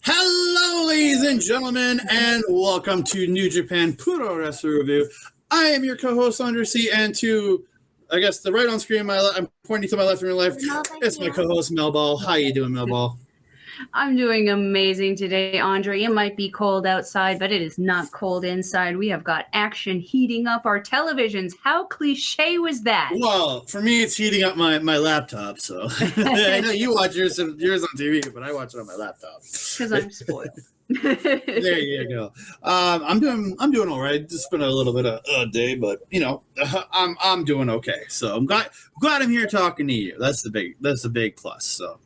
Hello, ladies and gentlemen, and welcome to New Japan Puroresu Review. I am your co-host, Andre C, and to, I guess, the right on screen, I'm pointing to my left and right. It's my co-host, Melball. How you doing, Melball? I'm doing amazing today, Andre. It might be cold outside, but it is not cold inside. We have got action heating up our televisions. How cliche was that? Well, for me, it's heating up my laptop. So I know you watch yours on TV, but I watch it on my laptop because I'm spoiled. There you go. I'm doing all right. Just been a little bit of a day, but I'm doing okay. So I'm glad I'm here talking to you. That's the big plus. So.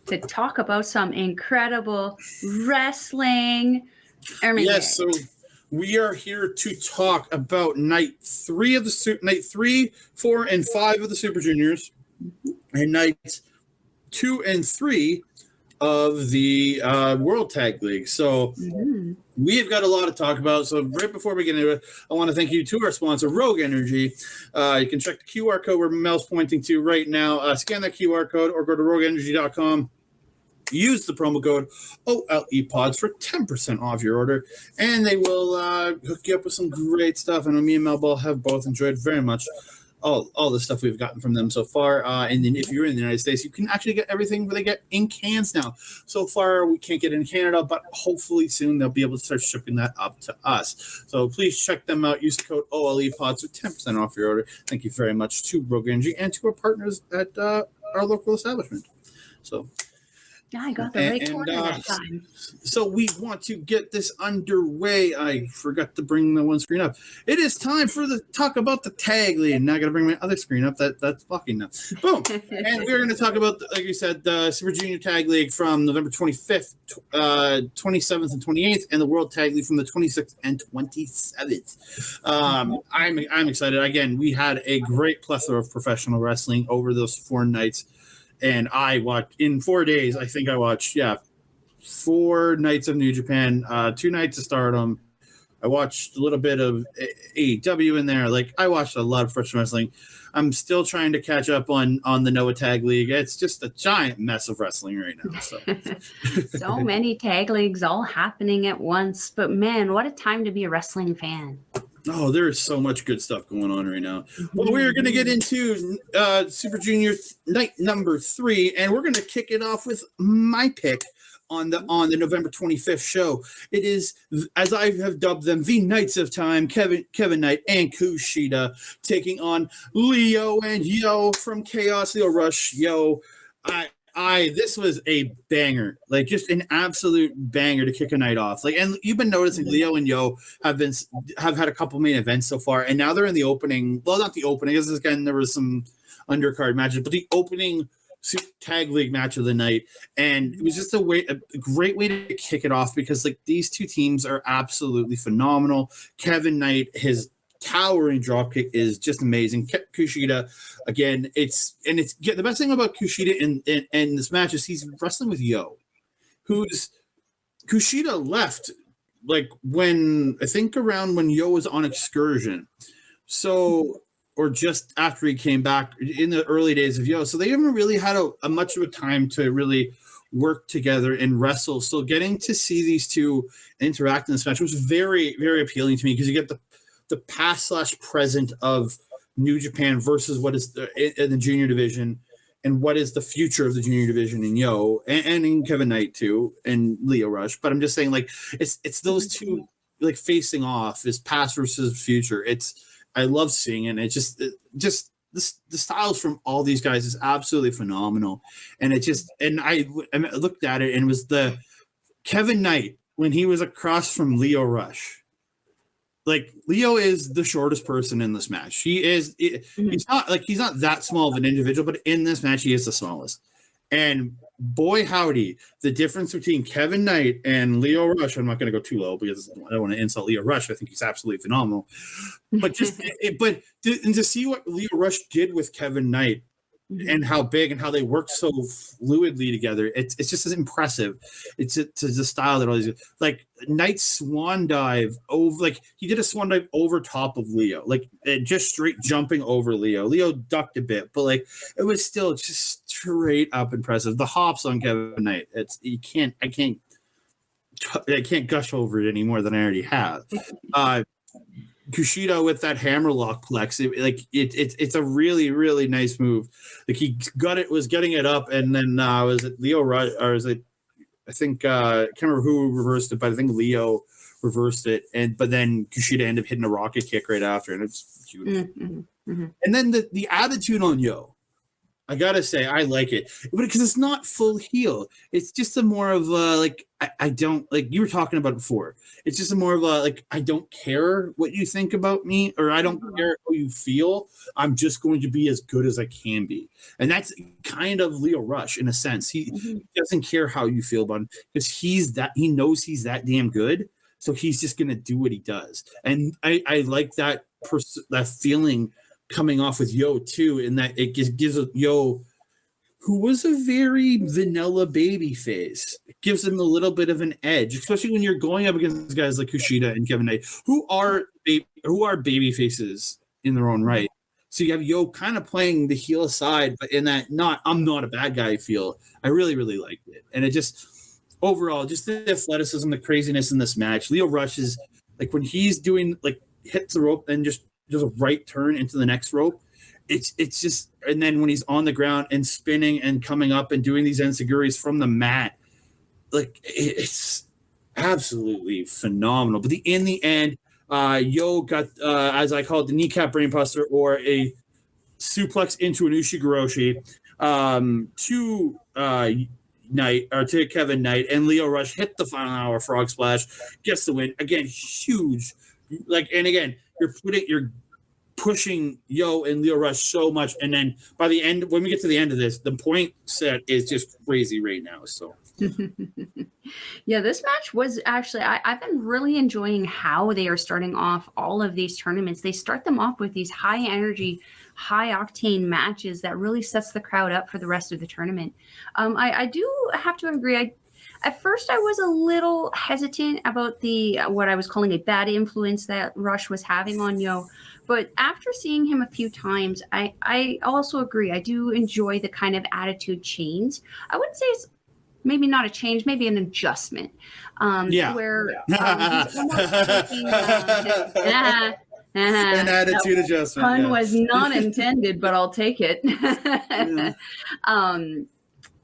To talk about some incredible wrestling. Yes, so we are here to talk about night 3, 4, and 5 of the Super Juniors, and nights 2 and 3 of the World Tag League. So we've got a lot to talk about. So right before we get into it, I want to thank you to our sponsor, Rogue Energy. You can check the QR code where Mel's pointing to right now. Scan that QR code or go to rogueenergy.com. Use the promo code OLEPODS for 10% off your order, and they will hook you up with some great stuff. And me and Melball have both enjoyed very much all the stuff we've gotten from them so far. And then if you're in the United States, you can actually get everything they get in cans now. So far, we can't get it in Canada, but hopefully soon they'll be able to start shipping that up to us. So please check them out. Use the code OLEPODS for 10% off your order. Thank you very much to Rogue Energy and to our partners at our local establishment. So. I got the right corner that time. So we want to get this underway. I forgot to bring the one screen up. It is time for the talk about the tag league. Now I got to bring my other screen up. That's blocking now. Boom. And we're going to talk about, like you said, the Super Junior Tag League from November 25th, 27th, and 28th, and the World Tag League from the 26th and 27th. I'm excited. Again, we had a great plethora of professional wrestling over those 4 nights. And I watched in 4 days. I think I watched 4 nights of New Japan, 2 nights of Stardom. I watched a little bit of AEW in there. Like I watched a lot of professional wrestling. I'm still trying to catch up on the Noah Tag League. It's just a giant mess of wrestling right now. So many tag leagues all happening at once. But man, what a time to be a wrestling fan. Oh, there is so much good stuff going on right now. Well, we're going to get into Super Junior night number 3, and we're going to kick it off with my pick on the November 25th show. It is, as I have dubbed them, the Knights of Time, Kevin Knight and Kushida taking on Leo and Yo from Chaos. Leo Rush, Yo. This was a banger, like just an absolute banger to kick a night off. Like, and you've been noticing Leo and Yo have had a couple main events so far, and now they're in the opening. Well, not the opening, because again there was some undercard matches, but the opening tag league match of the night, and it was just a great way to kick it off because like these two teams are absolutely phenomenal. Kevin Knight, his towering dropkick is just amazing. Kushida, again, it's the best thing about Kushida in this match is he's wrestling with Yo, who's Kushida left like when I think around when Yo was on excursion, so or just after he came back in the early days of Yo, so they haven't really had a much of a time to really work together and wrestle. So getting to see these two interact in this match was very, very appealing to me because you get the past/present of New Japan versus what is in the junior division and what is the future of the junior division in Yo and in Kevin Knight too and Leo Rush. But I'm just saying, like, it's those two like facing off is past versus future. I love seeing it. It's just the styles from all these guys is absolutely phenomenal. And I looked at it and it was the Kevin Knight when he was across from Leo Rush. Like Leo is the shortest person in this match. He's not that small of an individual, but in this match he is the smallest. And boy howdy, the difference between Kevin Knight and Leo Rush. I'm not going to go too low because I don't want to insult Leo Rush. I think he's absolutely phenomenal. But to see what Leo Rush did with Kevin Knight and how big and how they work so fluidly together. It's just as impressive. It's a style that always like Knight's swan dive over, like he did a swan dive over top of Leo, like just straight jumping over Leo. Leo ducked a bit, but like it was still just straight up impressive. The hops on Kevin Knight, I can't gush over it any more than I already have. Kushida with that hammerlock plex, it's a really, really nice move. Like he was getting it up, and then was it Leo or was it? I think I can't remember who reversed it, but I think Leo reversed it, but then Kushida ended up hitting a rocket kick right after, and it's beautiful. And then the attitude on Yo, I gotta say, I like it, but because it's not full heel, it's just a more of like I don't, like you were talking about before. It's just a more of a like I don't care what you think about me, or I don't care how you feel. I'm just going to be as good as I can be, and that's kind of Leo Rush in a sense. He doesn't care how you feel about him because he knows he's that damn good, so he's just gonna do what he does, and I like that that feeling coming off with Yo too, in that it gives Yo, who was a very vanilla baby face, it gives him a little bit of an edge, especially when you're going up against guys like Kushida and Kevin Knight, who are baby faces in their own right. So you have Yo kind of playing the heel side, but in that I'm not a bad guy feel. I really, really liked it. And it just overall, just the athleticism, the craziness in this match. Leo Rush is like when he's doing like hits the rope and just does a right turn into the next rope. It's just, and then when he's on the ground and spinning and coming up and doing these enziguris from the mat, like it's absolutely phenomenal. But in the end, Yo got, as I call it, the kneecap brainbuster, or a suplex into an Ushigoroshi to Kevin Knight, and Leo Rush hit the final hour frog splash, gets the win. Again, huge. And again, you're pushing Yo and Leo Rush so much, and then by the end, when we get to the end of this, the point set is just crazy right now. So yeah, this match was actually, I've been really enjoying how they are starting off all of these tournaments. They start them off with these high energy, high octane matches that really sets the crowd up for the rest of the tournament. I do have to agree. At first, I was a little hesitant about what I was calling a bad influence that Rush was having on Yo. But after seeing him a few times, I also agree. I do enjoy the kind of attitude change. I wouldn't say it's maybe not a change, maybe an adjustment. Where he's taking, an attitude adjustment. Pun was not intended, but I'll take it.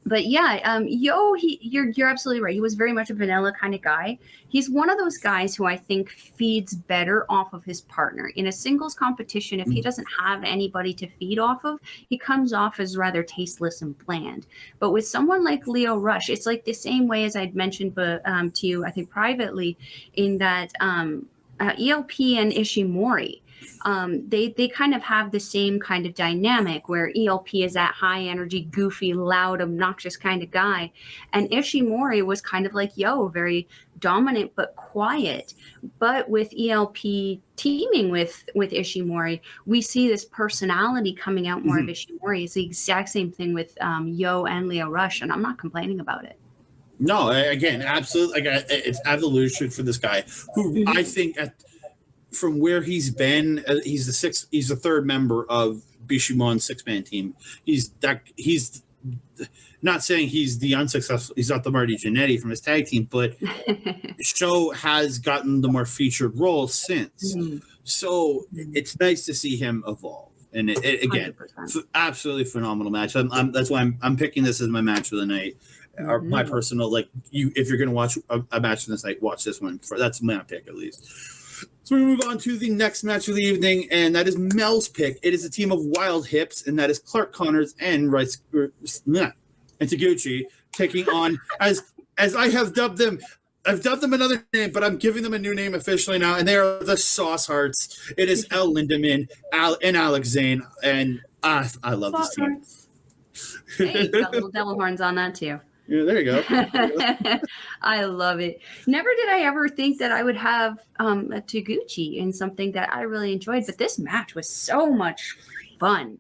But yeah, Yo, you're absolutely right. He was very much a vanilla kind of guy. He's one of those guys who I think feeds better off of his partner. In a singles competition, if he doesn't have anybody to feed off of, he comes off as rather tasteless and bland. But with someone like Leo Rush, it's like the same way as I'd mentioned to you, I think privately, in that ELP and Ishimori. They kind of have the same kind of dynamic where ELP is that high energy, goofy, loud, obnoxious kind of guy. And Ishimori was kind of like Yo, very dominant but quiet. But with ELP teaming with Ishimori, we see this personality coming out more of Ishimori. It's the exact same thing with Yo and Leo Rush, and I'm not complaining about it. No, again, absolutely. It's evolution for this guy, who I think from where he's been, he's the third member of Bishimon's 6-man team. He's not saying he's the unsuccessful, he's not the Marty Jannetty from his tag team, but Sho has gotten the more featured role since. So it's nice to see him evolve. And again, absolutely phenomenal match. That's why I'm picking this as my match of the night. Or my personal, like, if you're going to watch a match this night, watch this one. That's my pick, at least. So we move on to the next match of the evening, and that is Mel's pick. It is a team of wild hips, and that is Clark Connors and Taguchi taking on, as I have dubbed them. I've dubbed them another name, but I'm giving them a new name officially now, and they are the Sauce Hearts. It is El Lindemann, and Alex Zane, and I love this team. Hey, got little devil horns on that too. Yeah, there you go. I love it. Never did I ever think that I would have a Taguchi in something that I really enjoyed, but this match was so much fun.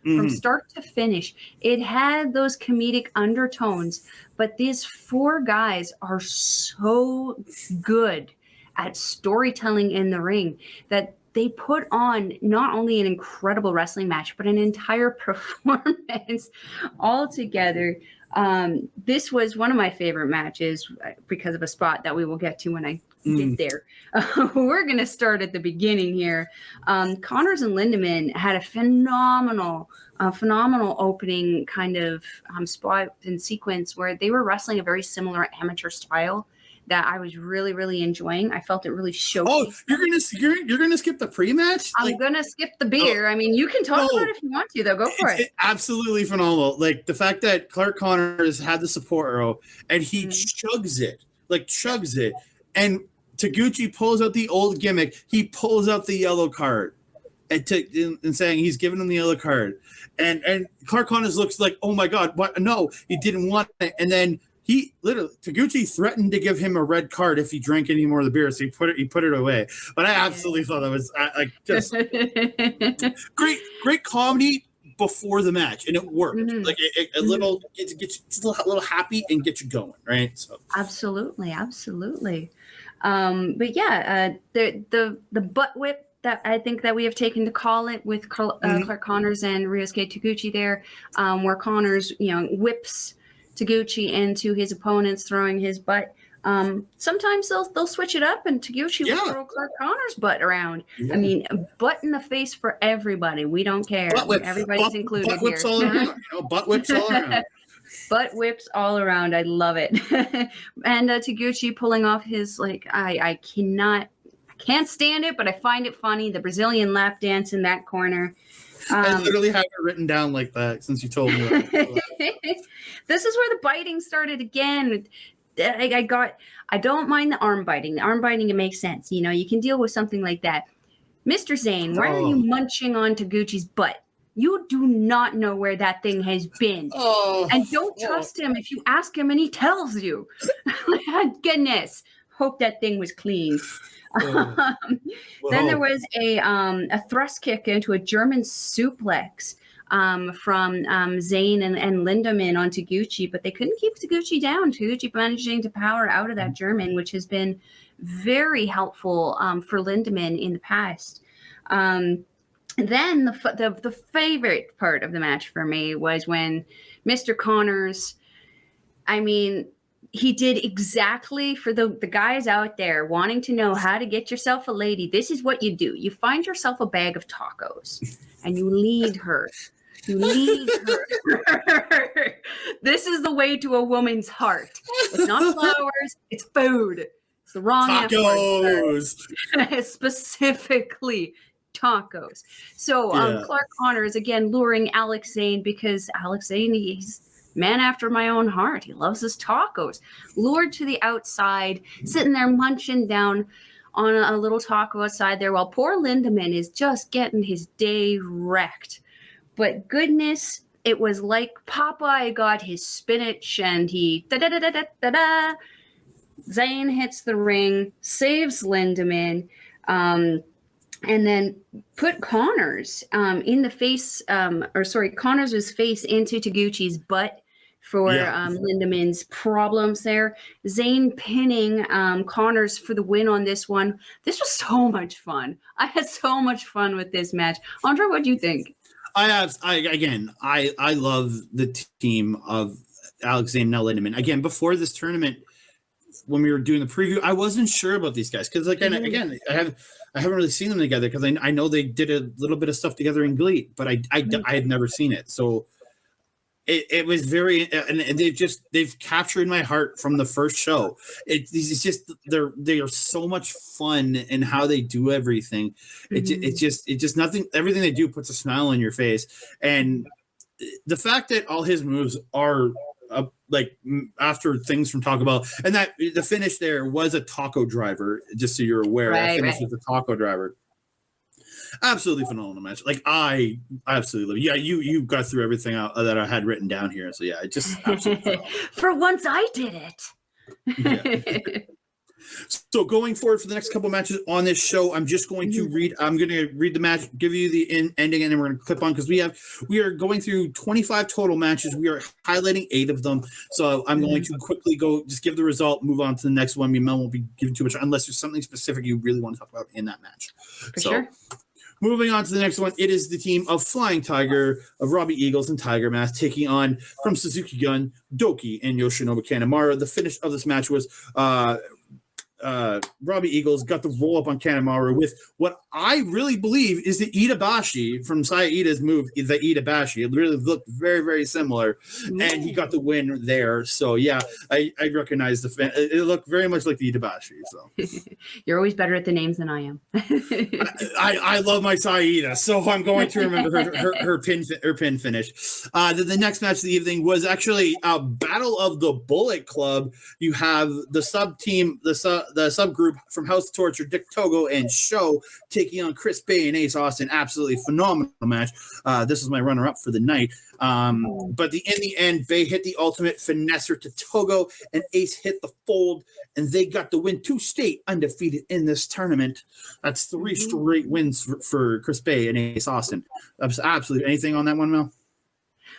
from start to finish. It had those comedic undertones, but these four guys are so good at storytelling in the ring that they put on not only an incredible wrestling match, but an entire performance all together. This was one of my favorite matches because of a spot that we will get to when I get there. We're going to start at the beginning here. Connors and Lindemann had a phenomenal opening kind of spot and sequence where they were wrestling a very similar amateur style that I was really, really enjoying. I felt it really showcased. Oh, you're gonna skip the pre-match? I'm gonna skip the beer. I mean, you can talk about it if you want to, though. Go for it. Absolutely phenomenal. Like the fact that Clark Connors had the support arrow and he chugs it, and Taguchi pulls out the old gimmick. He pulls out the yellow card and saying he's giving him the yellow card, and Clark Connors looks like, oh my god, what? No, he didn't want it, and then. Taguchi threatened to give him a red card if he drank any more of the beer, so he put it away. But I absolutely thought that was just great comedy before the match, and it worked. Like it a little a little happy and get you going, right? So absolutely. But yeah, the butt whip that I think that we have taken to call it with Clark Connors and Ryosuke Taguchi there, where Connors whips Taguchi into his opponents, throwing his butt. Sometimes they'll switch it up, and Taguchi will throw Clark Connors' butt around. I mean, butt in the face for everybody. We don't care. Everybody's included butt whips here. All around. Butt whips all around. Butt whips all around. I love it. And Taguchi pulling off his I can't stand it, but I find it funny. The Brazilian lap dance in that corner. I literally have it written down like that since you told me that. This is where the biting started again. I don't mind the arm biting. The arm biting, it makes sense. You can deal with something like that. Mr. Zane, why are you munching on Taguchi's butt? You do not know where that thing has been. And don't trust him if you ask him and he tells you. Goodness. Hope that thing was clean. Then there was a thrust kick into a German suplex from Zane and Lindemann on Taguchi, but they couldn't keep Taguchi down. Taguchi managing to power out of that German, which has been very helpful for Lindemann in the past. Then the favorite part of the match for me was when Mr. Connors, he did exactly for the guys out there wanting to know how to get yourself a lady. This is what you do. You find yourself a bag of tacos and you lead her. This is the way to a woman's heart. It's not flowers, it's food. It's the wrong tacos. Specifically tacos. So Clark Connors again luring Alex Zane, because Alex Zane, he's man after my own heart. He loves his tacos. Lured to the outside, sitting there munching down on a little taco outside there, while poor Lindemann is just getting his day wrecked. But goodness, it was like Popeye got his spinach and he da-da-da-da-da-da. Zane hits the ring, saves Lindemann, and then put Connors in the face, Connors' face into Taguchi's butt for Lindemann's problems there. Zane pinning Connors for the win on this one. This was so much fun. I had so much fun with this match. Andre, what do you think? I love the team of Alex Zane and Nell Lindemann. Again, before this tournament, when we were doing the preview, I wasn't sure about these guys because, again, I haven't really seen them together because I know they did a little bit of stuff together in Glee, but I had never seen it. So it was very, and they've captured my heart from the first show. It's just they are so much fun in how they do everything. It's just nothing. Everything they do puts a smile on your face, and the fact that all his moves are after things from Taco Bell, and that the finish there was a taco driver, just so you're aware. That finish was a taco driver. Absolutely phenomenal match. I absolutely love it. Yeah, you got through everything out that I had written down here. So yeah, it just absolutely for once I did it. So going forward for the next couple matches on this show, I'm just going to read. I'm going to read the match, give you the ending, and then we're going to clip on because we are going through 25 total matches. We are highlighting 8 of them. So I'm going to quickly go, just give the result, move on to the next one. Mel won't be giving too much unless there's something specific you really want to talk about in that match. For sure. Moving on to the next one, it is the team of Flying Tiger, of Robbie Eagles and Tiger Mask taking on from Suzuki Gun, Doki and Yoshinobu Kanemaru. The finish of this match was Robbie Eagles got the roll up on Kanemaru with what I really believe is the Itabashi from Saya Ida's move, the Itabashi. It really looked very, very similar, and he got the win there. So, yeah, I recognize the fan. It looked very much like the Itabashi. So You're always better at the names than I am. I love my Saya Ida, so I'm going to remember her pin finish. The next match of the evening was actually a Battle of the Bullet Club. You have the sub team, the subgroup from House of Torture, Dick Togo and Sho taking on Chris Bay and Ace Austin. Absolutely phenomenal match. This is my runner-up for the night. But in the end, Bay hit the ultimate finesser to Togo, and Ace hit the fold, and they got the win to stay undefeated in this tournament. That's 3 straight wins for Chris Bay and Ace Austin. Absolutely. Anything on that one, Mel?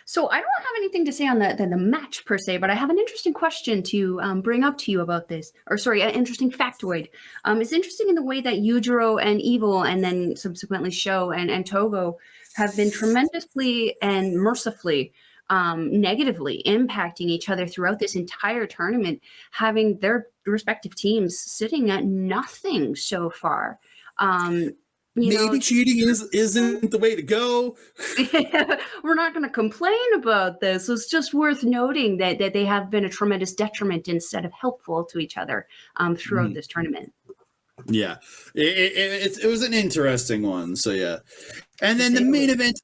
So I don't have anything to say on the match per se, but I have an interesting question to bring up to you about this. Or sorry, an interesting factoid. It's interesting in the way that Yujiro and Evil and then subsequently Sho and Togo have been tremendously and mercifully negatively impacting each other throughout this entire tournament, having their respective teams sitting at nothing so far. Maybe cheating isn't the way to go. We're not going to complain about this. It's just worth noting that they have been a tremendous detriment instead of helpful to each other throughout this tournament. Yeah, it was an interesting one. So yeah, and then the main event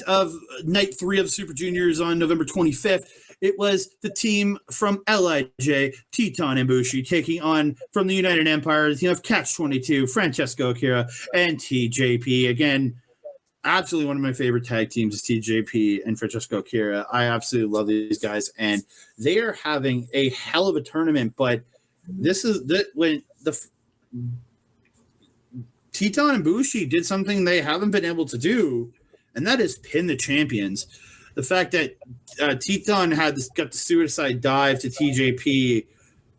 of night 3 of Super Juniors on November 25th. It was the team from LIJ, Teton and Bushi, taking on from the United Empire, the team of Catch-22, Francesco Akira, and TJP. Again, absolutely one of my favorite tag teams is TJP and Francesco Akira. I absolutely love these guys, and they are having a hell of a tournament. But this is when the Teton and Bushi did something they haven't been able to do, and that is pin the champions. The fact that Teton got the suicide dive to TJP,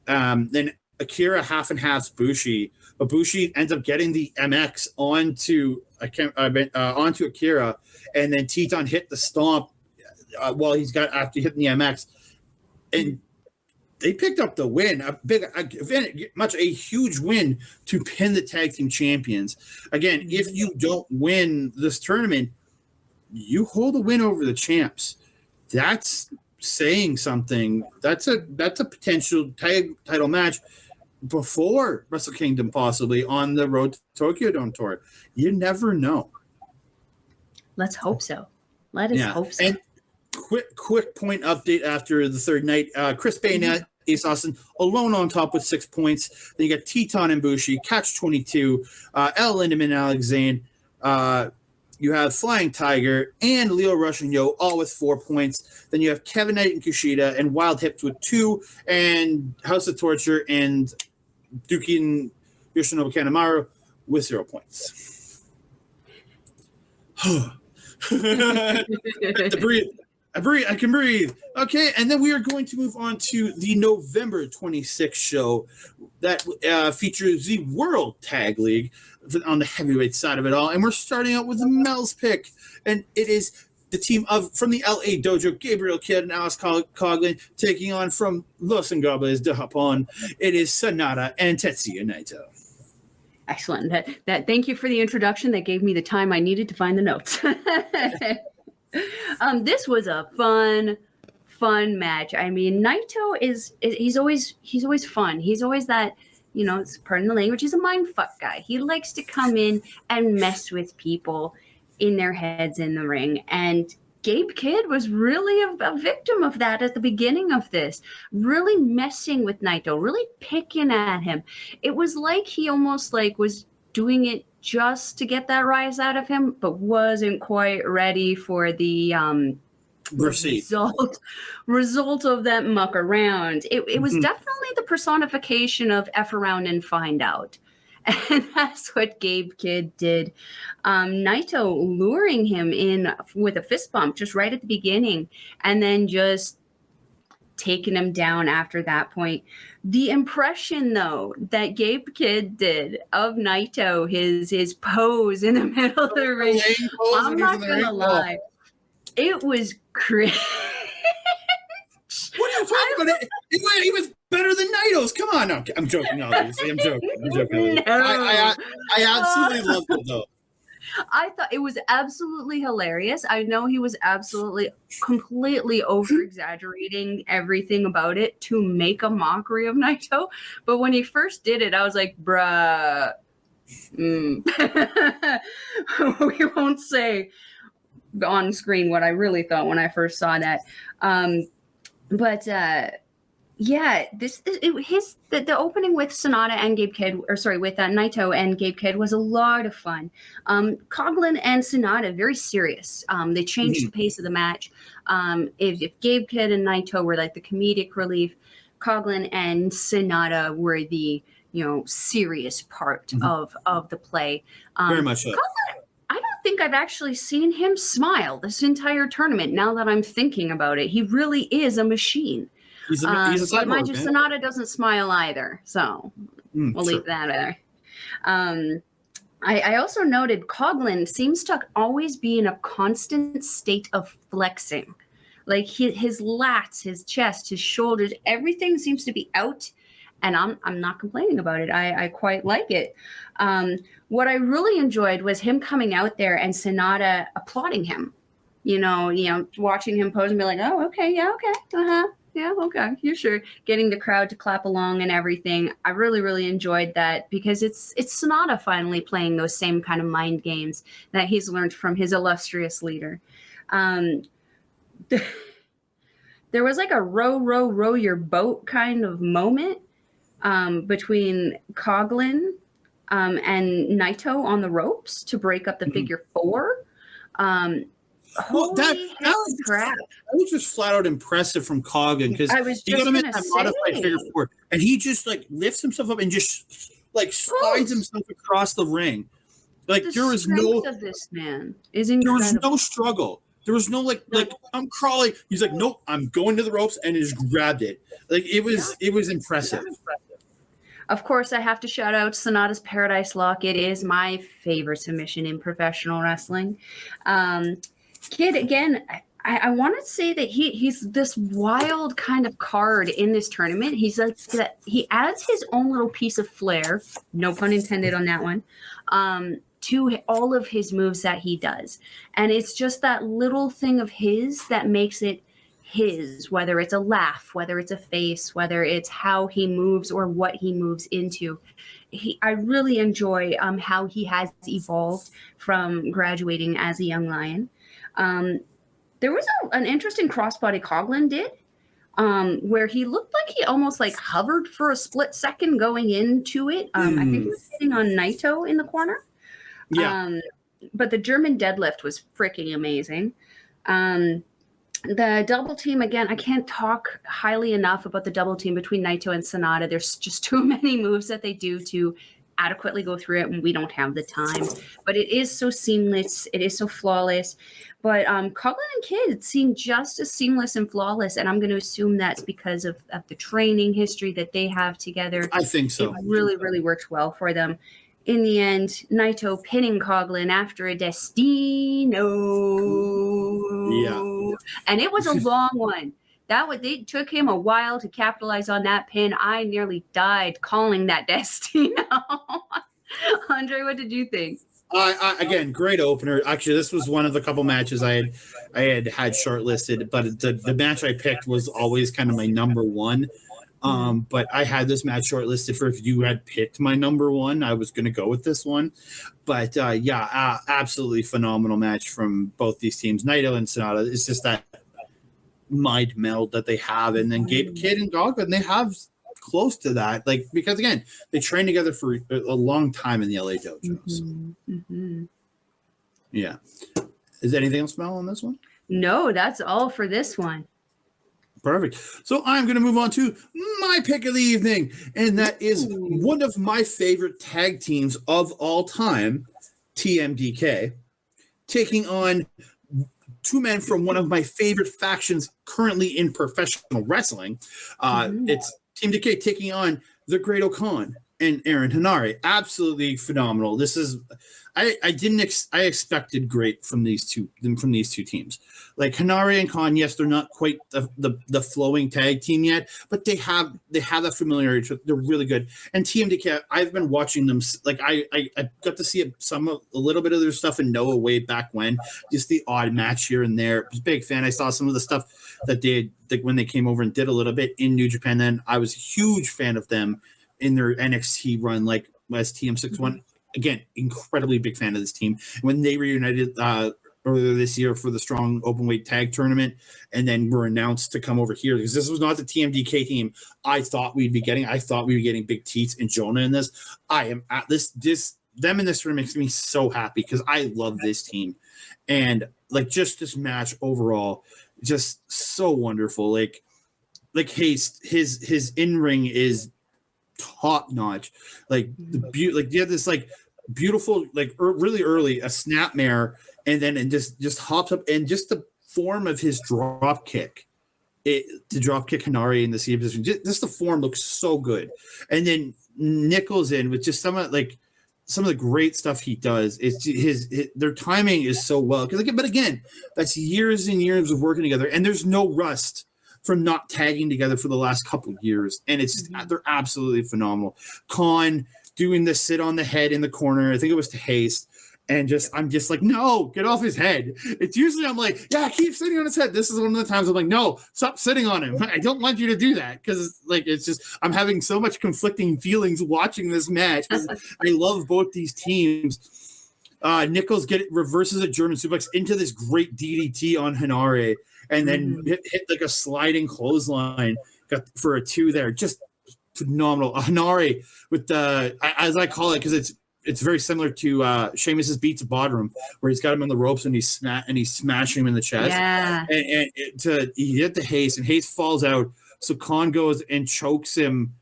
then Akira half and halves Bushi, but Bushi ends up getting the MX onto Akira, and then Teton hit the stomp after hitting the MX, and they picked up the win. A huge win to pin the tag team champions. Again, if you don't win this tournament, you hold a win over the champs. That's saying something. That's a potential title match before Wrestle Kingdom, possibly on the road to Tokyo Dome tour. You never know. Let's hope so. Let us hope so. And quick point update after the third night. Chris Bay and Ace Austin alone on top with 6 points. Then you got Teton and Bushi, Catch-22, El Lindemann, Alexane. You have Flying Tiger and Leo Rush and Yo all with 4 points. Then you have Kevin Knight and Kushida and Wild Hips with 2, and House of Torture and Duki and Yoshinobu Kanemaru with 0 points. I can breathe. Okay, and then we are going to move on to the November 26th show that features the World Tag League on the heavyweight side of it all. And we're starting out with Mel's pick, and it is the team from the LA Dojo, Gabriel Kidd and Alice Coughlin, taking on from Los Ingobernables de Japón. It is Sonata and Tetsuya Naito. Excellent. Thank you for the introduction. That gave me the time I needed to find the notes. This was a fun match. I mean, Naito he's always fun. He's always that, pardon the language, he's a mind fuck guy. He likes to come in and mess with people in their heads in the ring. And Gabe Kidd was really a victim of that at the beginning of this, really messing with Naito, really picking at him. It was like he almost was doing it just to get that rise out of him, but wasn't quite ready for the Proceed. result of that muck around. It was definitely the personification of F around and find out. And that's what Gabe Kidd did. Naito luring him in with a fist bump just right at the beginning, and then just taking him down after that point. The impression, though, that Gabe Kidd did of Naito, his pose in the middle of the ring, I'm not going to lie. It was crazy. What are you talking about? He was better than Naito's. Come on. No, I'm joking, obviously. I'm joking. No. I absolutely loved it, though. I thought it was absolutely hilarious. I know he was absolutely, completely over-exaggerating everything about it to make a mockery of Naito. But when he first did it, I was like, bruh. We won't say on screen what I really thought when I first saw that. Yeah, the opening with Sonata and Gabe Kidd, with Naito and Gabe Kidd was a lot of fun. Coughlin and Sonata, very serious. They changed the pace of the match. If Gabe Kidd and Naito were like the comedic relief, Coughlin and Sonata were the serious part of the play. Very much so. I don't think I've actually seen him smile this entire tournament. Now that I'm thinking about it, he really is a machine. He's a cyborg, but mind you, Sonata doesn't smile either, so we'll leave that there. I also noted Coughlin seems to always be in a constant state of flexing. Like his lats, his chest, his shoulders, everything seems to be out, and I'm not complaining about it. I quite like it. What I really enjoyed was him coming out there and Sonata applauding him. Watching him pose and be like, oh, okay, yeah, okay, yeah, okay, you're sure. Getting the crowd to clap along and everything. I really, really enjoyed that because it's Sonata finally playing those same kind of mind games that he's learned from his illustrious leader. There was like a row your boat kind of moment between Coughlin and Naito on the ropes to break up the figure four. That was just flat out impressive from Coughlin because he got him in that modified figure four, and he just like lifts himself up and just like slides himself across the ring. Like there was no of this man is incredible. There was no struggle. There was no like I'm crawling. He's like, nope, I'm going to the ropes, and he just grabbed it. Like it was impressive. Of course, I have to shout out Sonata's Paradise Lock. It is my favorite submission in professional wrestling. Kid, again, I want to say that he's this wild kind of card in this tournament. He's like that. He adds his own little piece of flair, no pun intended on that one, to all of his moves that he does. And it's just that little thing of his that makes it his, whether it's a laugh, whether it's a face, whether it's how he moves or what he moves into. I really enjoy how he has evolved from graduating as a young lion. There was an interesting crossbody Coughlin did, where he looked like he almost like hovered for a split second going into it. I think he was hitting on Naito in the corner. Yeah. But the German deadlift was freaking amazing. The double team, again, I can't talk highly enough about the double team between Naito and Sonata. There's just too many moves that they do to adequately go through it, and we don't have the time. But it is so seamless. It is so flawless. But Coughlin and Kidd seem just as seamless and flawless, and I'm going to assume that's because of the training history that they have together. I think so. It really, really worked well for them. In the end, Naito pinning Coughlin after a Destino. Yeah. And it was a long one. It took him a while to capitalize on that pin. I nearly died calling that Destino. Andre, what did you think? Again, great opener. Actually, this was one of the couple matches I had shortlisted, but the match I picked was always kind of my number one. But I had this match shortlisted for if you had picked my number one, I was going to go with this one. But absolutely phenomenal match from both these teams. Naito and Sonata, it's just that mind meld that they have. And then Gabe Kidd and Coughlin, they have close to that. Like, because again, they trained together for a long time in the LA dojos. Yeah. Is there anything else, Mel, on this one? No, that's all for this one. Perfect. So I'm going to move on to my pick of the evening, and that is one of my favorite tag teams of all time, TMDK, taking on two men from one of my favorite factions currently in professional wrestling. It's Team DK taking on the Great O'Khan and Aaron Henare. Absolutely phenomenal. This is I expected great from these two teams. Like Henare and Khan, yes, they're not quite the flowing tag team yet, but they have that familiarity. They're really good. And TMDK, I've been watching them. Like I got to see a little bit of their stuff in Noah way back when, just the odd match here and there. I was a big fan. I saw some of the stuff that they did when they came over and did a little bit in New Japan. Then I was a huge fan of them in their NXT run, like as TM61. Again, incredibly big fan of this team. When they reunited earlier this year for the Strong Openweight Tag Tournament, and then were announced to come over here, because this was not the TMDK team I thought we'd be getting. I thought we were getting Big Teats and Jonah in this. I am at this them in this tournament makes me so happy because I love this team. And like just this match overall, just so wonderful. Like his in-ring is top notch. Like you have this like beautiful, like really early a snapmare, and then it just hops up, and just the form of his drop kick, to drop kick Henare in the C position, just the form looks so good. And then Nichols in with just some of the great stuff he does. It's their timing is so well, but again, that's years and years of working together, and there's no rust from not tagging together for the last couple of years, and they're absolutely phenomenal. Khan doing the sit on the head in the corner, I think it was to Haste, and I'm just like, no, get off his head. It's usually I'm like, yeah, keep sitting on his head. This is one of the times I'm like, no, stop sitting on him. I don't want you to do that, because it's just I'm having so much conflicting feelings watching this match. I love both these teams. Nichols reverses a German suplex into this great DDT on Henare, and then hit like a sliding clothesline for a 2 there. Just phenomenal. Henare with the, as I call it, because it's very similar to Sheamus's Beats Bottom, where he's got him on the ropes and he's smashing him in the chest. Yeah. And he hit the Haste, and Haste falls out. So Khan goes and chokes him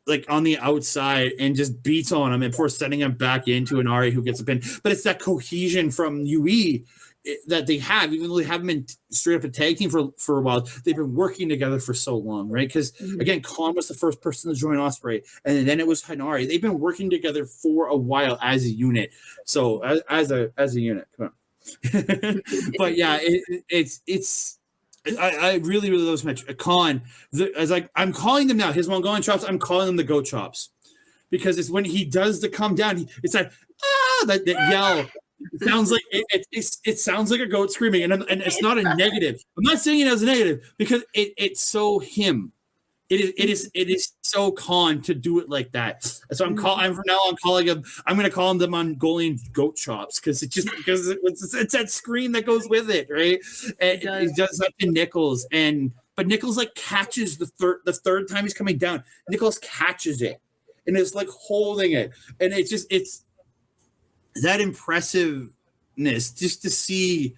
like on the outside and just beats on him, and before sending him back into an Ari who gets a pin. But it's that cohesion from UE that they have, even though they haven't been straight up a tag team for a while. They've been working together for so long, right? Because again, Khan was the first person to join Ospreay, and then it was Henare. They've been working together for a while as a unit. So as a unit, come on. But yeah, I really love this match. Khan, I'm calling them now. His Mongolian chops, I'm calling them the goat chops, because it's when he does the come down. It's like that yell. It sounds like it sounds like a goat screaming, and it's not a negative. I'm not saying it as a negative, because it's so him. It is so Khan to do it like that. So I'm calling him. I'm going to call him the Mongolian goat chops, because it's that scream that goes with it, right? And he does that to Nichols, but Nichols like catches the third time he's coming down. Nichols catches it and is like holding it, and it's that impressiveness just to see,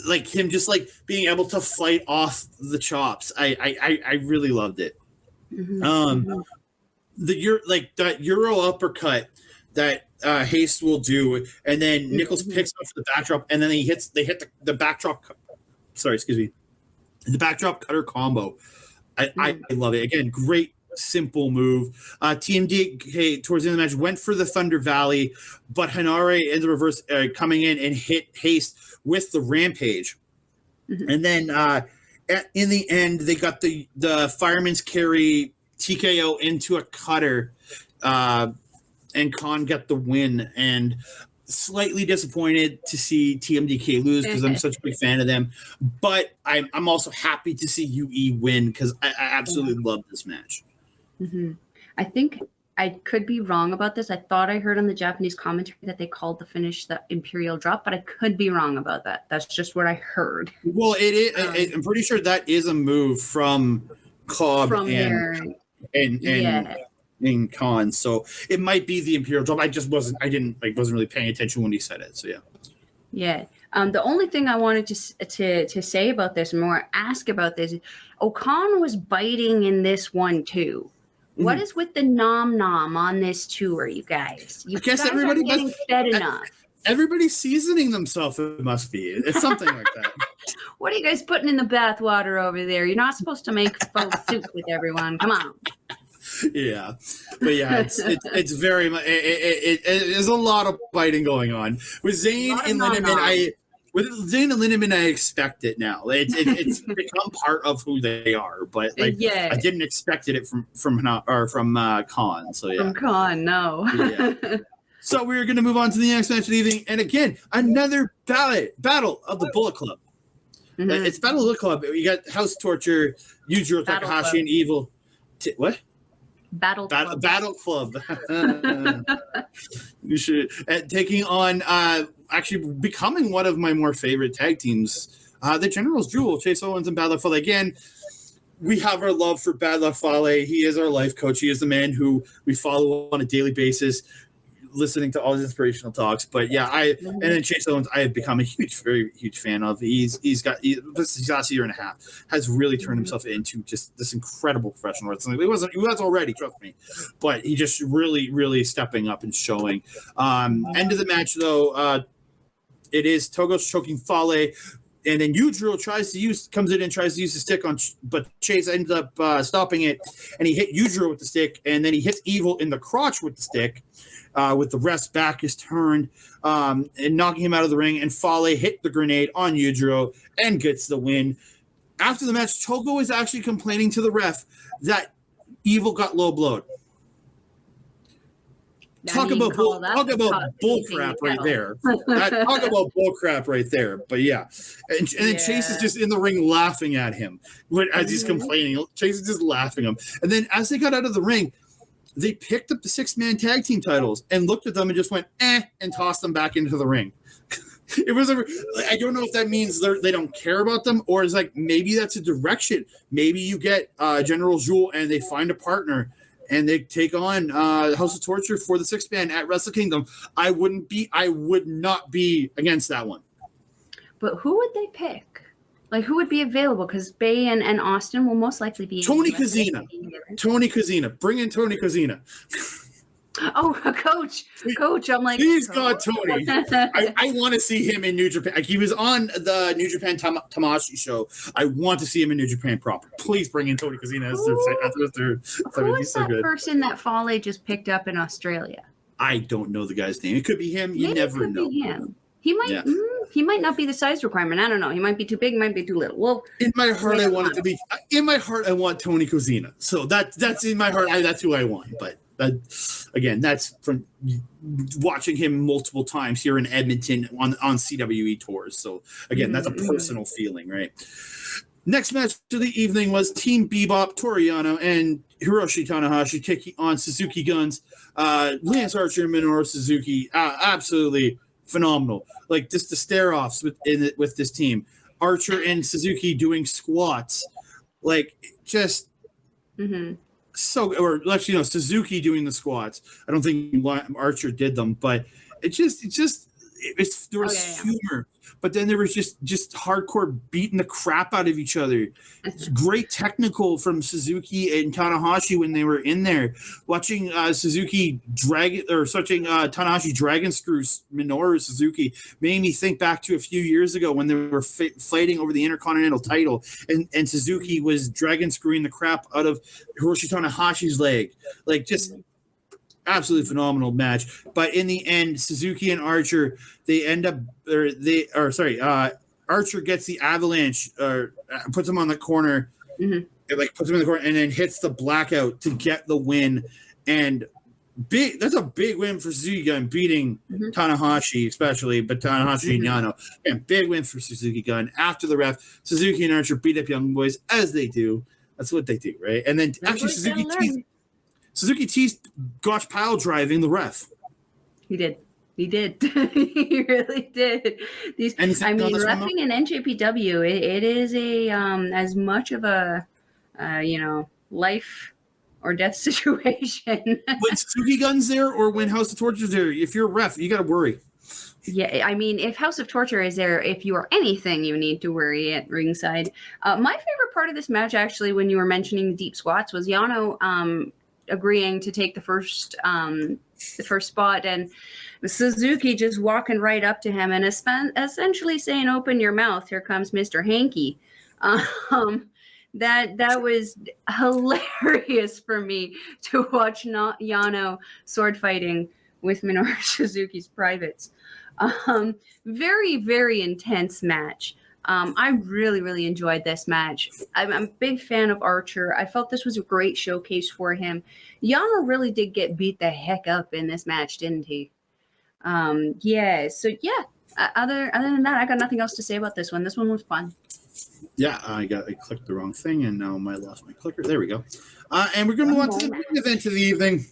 like him just like being able to fight off the chops. I really loved it. That Euro uppercut that Haste will do, and then Nichols picks up the backdrop, and then they hit the backdrop. Sorry, excuse me, the backdrop cutter combo. I love it. Again, great simple move. TMDK towards the end of the match went for the Thunder Valley, but Henare in the reverse coming in and hit Haste with the Rampage. And then in the end, they got the Fireman's Carry TKO into a cutter, and Khan got the win. And slightly disappointed to see TMDK lose, because I'm such a big fan of them. But I'm also happy to see UE win, because I absolutely love this match. I think I could be wrong about this. I thought I heard on the Japanese commentary that they called the finish the Imperial Drop, but I could be wrong about that. That's just what I heard. Well, it is. I'm pretty sure that is a move from Cobb and Khan. So it might be the Imperial Drop. I wasn't really paying attention when he said it. So yeah. Yeah. The only thing I wanted to say about this, more ask about this, O'Connor was biting in this one too. What Mhm. is with the nom nom on this tour, you guys? I You guess guys aren't getting fed enough. everybody's seasoning themselves. It must be. It's something like that. What are you guys putting in the bath water over there? You're not supposed to make faux soup with everyone. Come on. Yeah, but yeah, it's very much. There's a lot of biting going on with Zayn and Lindemann. I expect it now. It's become part of who they are. But like, Yeah. I didn't expect it from Khan. So yeah, From Khan, no. Yeah. So we're going to move on to the next match of the evening, and again, another battle of the Bullet Club. Mhm. It's Battle of the Club. You got House Torture, Yujiro Takahashi, and Evil. What? Battle Club. You should taking on actually becoming one of my more favorite tag teams, the Generals Jewel, Chase Owens and Bad Luck Fale. Again, we have our love for Bad Luck Fale. He is our life coach. He is the man who we follow on a daily basis, listening to all his inspirational talks. But yeah, and then Chase Owens, I have become a very huge fan of. This last year and a half has really turned himself into just this incredible professional wrestler. He was already, trust me, but he just really stepping up and showing. End of the match though, it is Togo's choking Fale. And then Yujiro comes in and tries to use the stick but Chase ends up stopping it, and he hit Yujiro with the stick, and then he hits Evil in the crotch with the stick, with the ref's back is turned, and knocking him out of the ring. And Fale hit the grenade on Yujiro and gets the win. After the match, Togo is actually complaining to the ref that Evil got low blowed. Talk about bull crap right there. Talk about bull crap right there. But yeah, and then Chase is just in the ring laughing at him as he's complaining. Chase is just laughing at him. And then as they got out of the ring, they picked up the 6-man tag team titles and looked at them and just went and tossed them back into the ring. It was I don't know if that means they don't care about them, or is like maybe that's a direction. Maybe you get General Jewel and they find a partner and they take on House of Torture for the 6-man at Wrestle Kingdom. I would not be against that one. But who would they pick? Like, who would be available? Because Bay and Austin will most likely be Tony Kozina. Bring in Tony Kozina. Oh, coach! I'm like, please, God, Tony. I want to see him in New Japan. He was on the New Japan Tamashi show. I want to see him in New Japan proper. Please bring in Tony Kozina as their. Who is that person that Fale just picked up in Australia? I don't know the guy's name. It could be him. You Maybe never know. Be him. He might. Yeah. He might not be the size requirement. I don't know. He might be too big. Might be too little. Well, in my heart, I want it to be. In my heart, I want Tony Kozina. So that's in my heart. That's who I want. But. Again, that's from watching him multiple times here in Edmonton on CWE tours. So, again, that's a personal feeling, right? Next match of the evening was Team Bebop, Toriano, and Hiroshi Tanahashi taking on Suzuki Guns. Lance Archer and Minoru Suzuki, absolutely phenomenal. Like, just the stare-offs with this team. Archer and Suzuki doing squats. Like, just... Mm-hmm. Suzuki doing the squats. I don't think Archer did them, but there was humor, but then there was just hardcore beating the crap out of each other. It's great technical from Suzuki and Tanahashi when they were in there. Watching Tanahashi dragon screw Minoru Suzuki made me think back to a few years ago when they were fighting over the Intercontinental title, and Suzuki was dragon screwing the crap out of Hiroshi Tanahashi's leg. Like, just absolutely phenomenal match. But in the end, Suzuki and Archer, Archer gets the avalanche, puts him on the corner, puts him in the corner, and then hits the blackout to get the win. And that's a big win for Suzuki Gun, beating Tanahashi, especially, but Tanahashi and Yano. And big win for Suzuki Gun. After the ref, Suzuki and Archer beat up Young Boys, as they do. That's what they do, right? And then actually Suzuki teased Gotch pile driving the ref. He did. He really did. Reffing in NJPW, it is a as much of a life or death situation. When Suzuki Gun's there or when House of Torture's there, if you're a ref, you got to worry. Yeah, I mean, if House of Torture is there, if you are anything you need to worry at ringside. My favorite part of this match, actually, when you were mentioning the deep squats, was Yano agreeing to take the first spot, and Suzuki just walking right up to him and essentially saying, "Open your mouth. Here comes Mr. Hanky." That was hilarious for me to watch Yano sword fighting with Minoru Suzuki's privates. Very, very intense match. I really, really enjoyed this match. I'm a big fan of Archer. I felt this was a great showcase for him. Yano really did get beat the heck up in this match, didn't he? Yeah. So yeah. Other than that, I got nothing else to say about this one. This one was fun. Yeah, I clicked the wrong thing, and now I lost my clicker. There we go. And we're going to move on to the main event of the evening.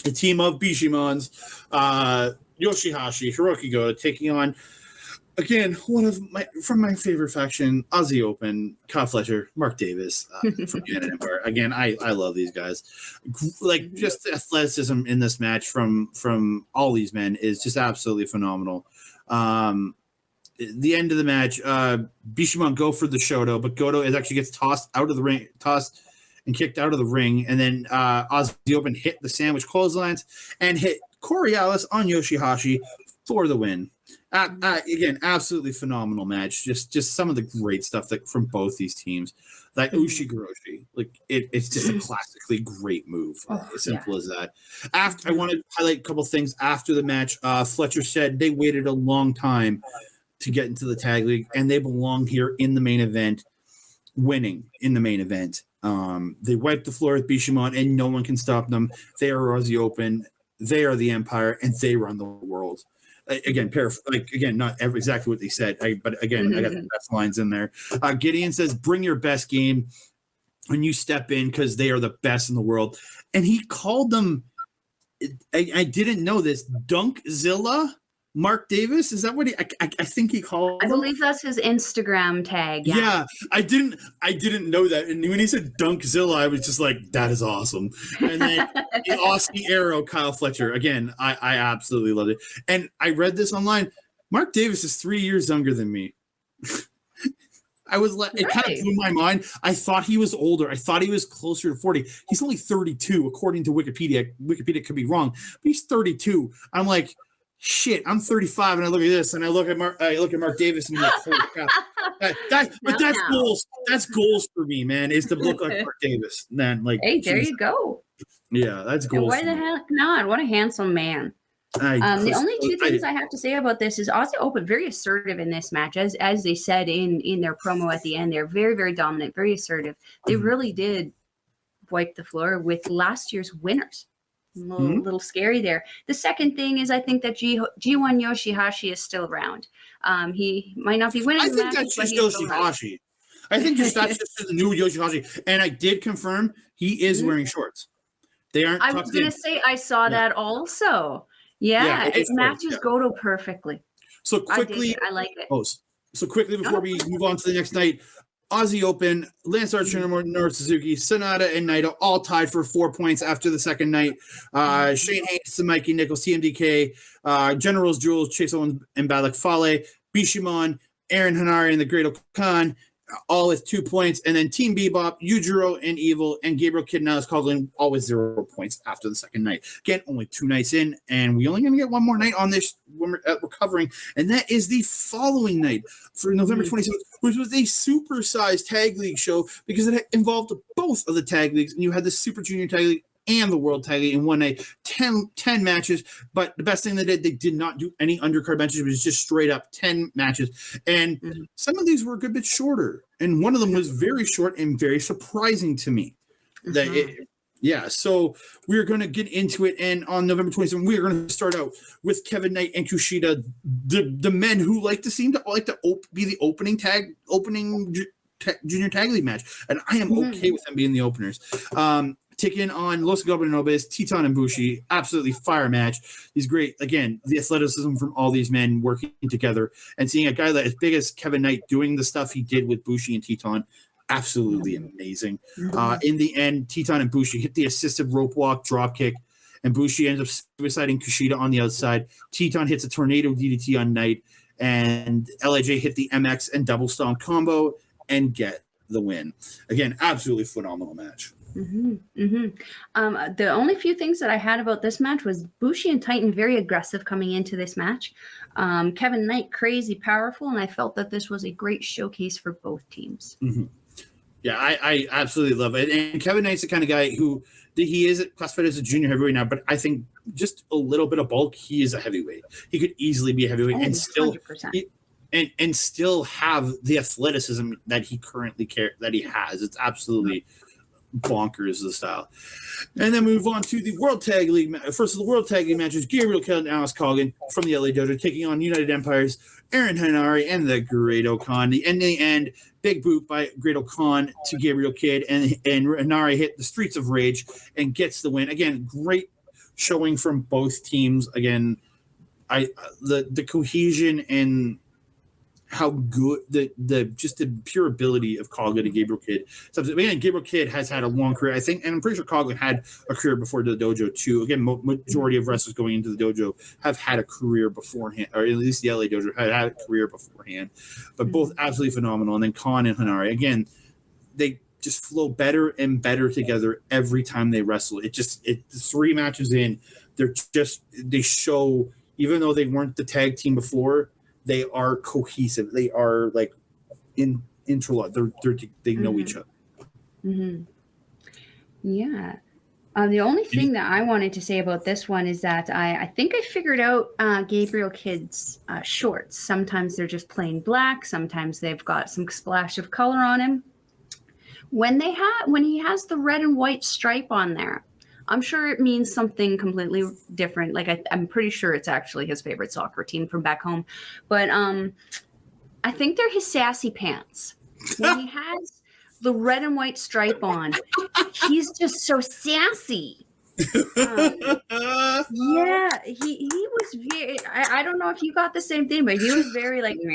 The team of Bishimons, Yoshihashi, Hiroki Goto, taking on, again, from my favorite faction, Aussie Open, Kyle Fletcher, Mark Davis from United Empire. Again, I love these guys. Like, just the athleticism in this match from all these men is just absolutely phenomenal. The end of the match, Bishimon go for the Shoto, but Goto actually gets tossed and kicked out of the ring, and then Aussie Open hit the sandwich clotheslines and hit Coriolis on Yoshihashi for the win. Again, absolutely phenomenal match. Just some of the great stuff from both these teams. Like Ushigoroshi, like it's just a classically great move. As simple as that. I want to highlight a couple things after the match. Fletcher said they waited a long time to get into the tag league, and they belong here in the main event, winning in the main event. They wiped the floor with Bishimon, and no one can stop them. They are Aussie Open. They are the Empire, and they run the world. Again, not exactly what they said, but again, I got the best lines in there. Gideon says, "Bring your best game when you step in, because they are the best in the world." And he called them. I didn't know this. Dunkzilla. Mark Davis, is that what I think he called him? I believe that's his Instagram tag. Yeah, I didn't know that. And when he said Dunkzilla, I was just like, that is awesome. And then the Aussie Arrow, Kyle Fletcher. Again, I absolutely loved it. And I read this online. Mark Davis is 3 years younger than me. I was like, it kind of blew my mind. I thought he was older. I thought he was closer to 40. He's only 32, according to Wikipedia. Wikipedia could be wrong, but he's 32. I'm like, shit, I'm 35, and I look at this, and I look at Mark Davis, and I'm like, holy crap. That's goals. That's goals for me, man. Is to look like Mark Davis. Man, like, hey, there you go. Yeah, that's goals. Why the heck not? What a handsome man. The only two things I have to say about this is Aussie Open very assertive in this match, as they said in their promo at the end. They're very, very dominant, very assertive. They really did wipe the floor with last year's winners. A little scary there. The second thing is I think that G1 Yoshihashi is still around. He might not be winning. I think that's just Yoshihashi. I think that's just the new Yoshihashi. And I did confirm he is wearing shorts. They aren't. I was going to say I saw that also. Yeah, it matches Goto perfectly. So quickly, I like it. So quickly before we move on to the next night, Aussie Open, Lance Archer, Minoru Suzuki, Sonata, and Naito all tied for 4 points after the second night. Shane Hayes, Mikey Nichols, TMDK, Generals Jules, Chase Owens, and Balak Fale, Bishimon, Aaron Hanari, and the Great Khan, all with 2 points. And then Team Bebop, Yujiro, and Evil, and Gabriel Kidnaz called in all with 0 points after the second night. Again, only 2 nights in, and we only going to get one more night on this when we're recovering, and that is the following night for November 27th, which was a supersized tag league show because it involved both of the tag leagues, and you had the Super Junior Tag League and the World Tag League in one night, 10 matches. But the best thing they did not do any undercard matches. It was just straight up 10 matches. And some of these were a good bit shorter. And one of them was very short and very surprising to me. So we're going to get into it. And on November 27th, we're going to start out with Kevin Knight and Kushida, the men who seem to be the opening junior tag league match. And I am okay with them being the openers. Taking on Los Gobernobes, Titan and Bushi. Absolutely fire match. He's great. Again, the athleticism from all these men working together and seeing a guy that as big as Kevin Knight doing the stuff he did with Bushi and Titan. Absolutely amazing. In the end, Titan and Bushi hit the assisted rope walk, drop kick, and Bushi ends up suiciding Kushida on the outside. Teton hits a tornado DDT on Knight, and LIJ hit the MX and double stomp combo and get the win. Again, absolutely phenomenal match. The only few things that I had about this match was Bushi and Titan very aggressive coming into this match. Kevin Knight crazy powerful, and I felt that this was a great showcase for both teams. Yeah, I absolutely love it. And Kevin Knight's the kind of guy who he is classified as a junior heavyweight now, but I think just a little bit of bulk, he is a heavyweight. He could easily be a heavyweight and still and still have the athleticism that he currently that he has. It's absolutely bonkers, the style. And then move on to the World Tag League. First of the World Tag League matches, Gabriel Kidd and Alex Coughlin from the LA Dojo taking on United Empires, Aaron Hanari and the Great O'Khan. In the end, big boot by Great O'Khan to Gabriel Kidd, and Hanari hit the Streets of Rage and gets the win. Again, great showing from both teams. Again, the cohesion and how good the just the pure ability of Coughlin and Gabriel Kidd. So again, Gabriel Kidd has had a long career, I think, and I'm pretty sure Coughlin had a career before the dojo too. Again, majority of wrestlers going into the dojo have had a career beforehand, or at least the LA dojo had a career beforehand. But both absolutely phenomenal. And then Khan and Hanari, again, they just flow better and better together every time they wrestle. It 3 matches in, they show, even though they weren't the tag team before, they are cohesive. They are like interlocked. They know each other. Yeah. The only thing that I wanted to say about this one is that I think I figured out Gabriel Kidd's shorts. Sometimes they're just plain black. Sometimes they've got some splash of color on him. When he has the red and white stripe on there, I'm sure it means something completely different. Like I'm pretty sure it's actually his favorite soccer team from back home. But I think they're his sassy pants. When he has the red and white stripe on, he's just so sassy. Yeah, he was very, I don't know if you got the same thing, but he was very like he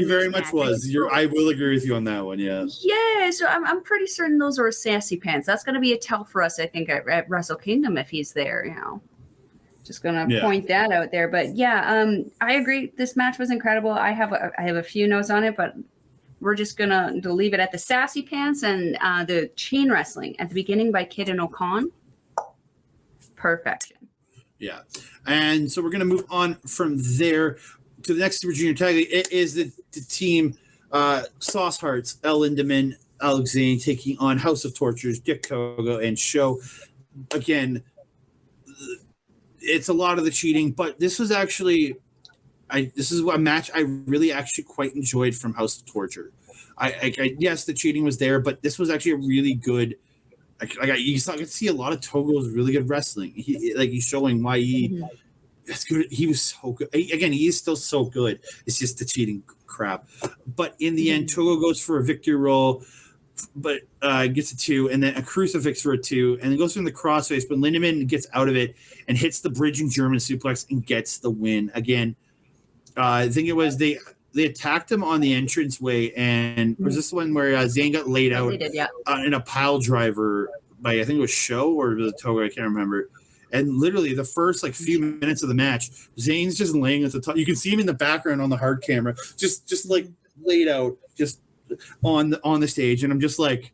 very much was. I will agree with you on that one. Yeah, so I'm pretty certain those are sassy pants. That's going to be a tell for us, I think, at Wrestle Kingdom if he's there. Just gonna point that out there. But I agree, this match was incredible. I have a few notes on it, but we're just gonna leave it at the sassy pants and the chain wrestling at the beginning by Kidd and O'Khan. Perfection. Yeah, and so we're gonna move on from there to the next Super Junior Tag League. It is the team Sauce Hearts, El Lindemann, Alex Zane taking on House of Tortures, Dick Togo, and Show. Again, it's a lot of the cheating, but this was actually. This is a match I really actually quite enjoyed from House of Torture. Yes, the cheating was there, but this was actually a really good. I could see a lot of Togo's really good wrestling. He's showing why that's good. He was so good. Again, he is still so good. It's just the cheating crap. But in the end, Togo goes for a victory roll, but gets a 2, and then a crucifix for a 2, and then goes from the crossface. But Lindemann gets out of it and hits the bridging German suplex and gets the win again. I think it was they attacked him on the entranceway, and was this one where Zane got laid out in a pile driver by, I think it was Show or was it Togo? I can't remember. And literally the first few minutes of the match, Zane's just laying at the top. You can see him in the background on the hard camera, just like laid out, just on the stage, and I'm just like.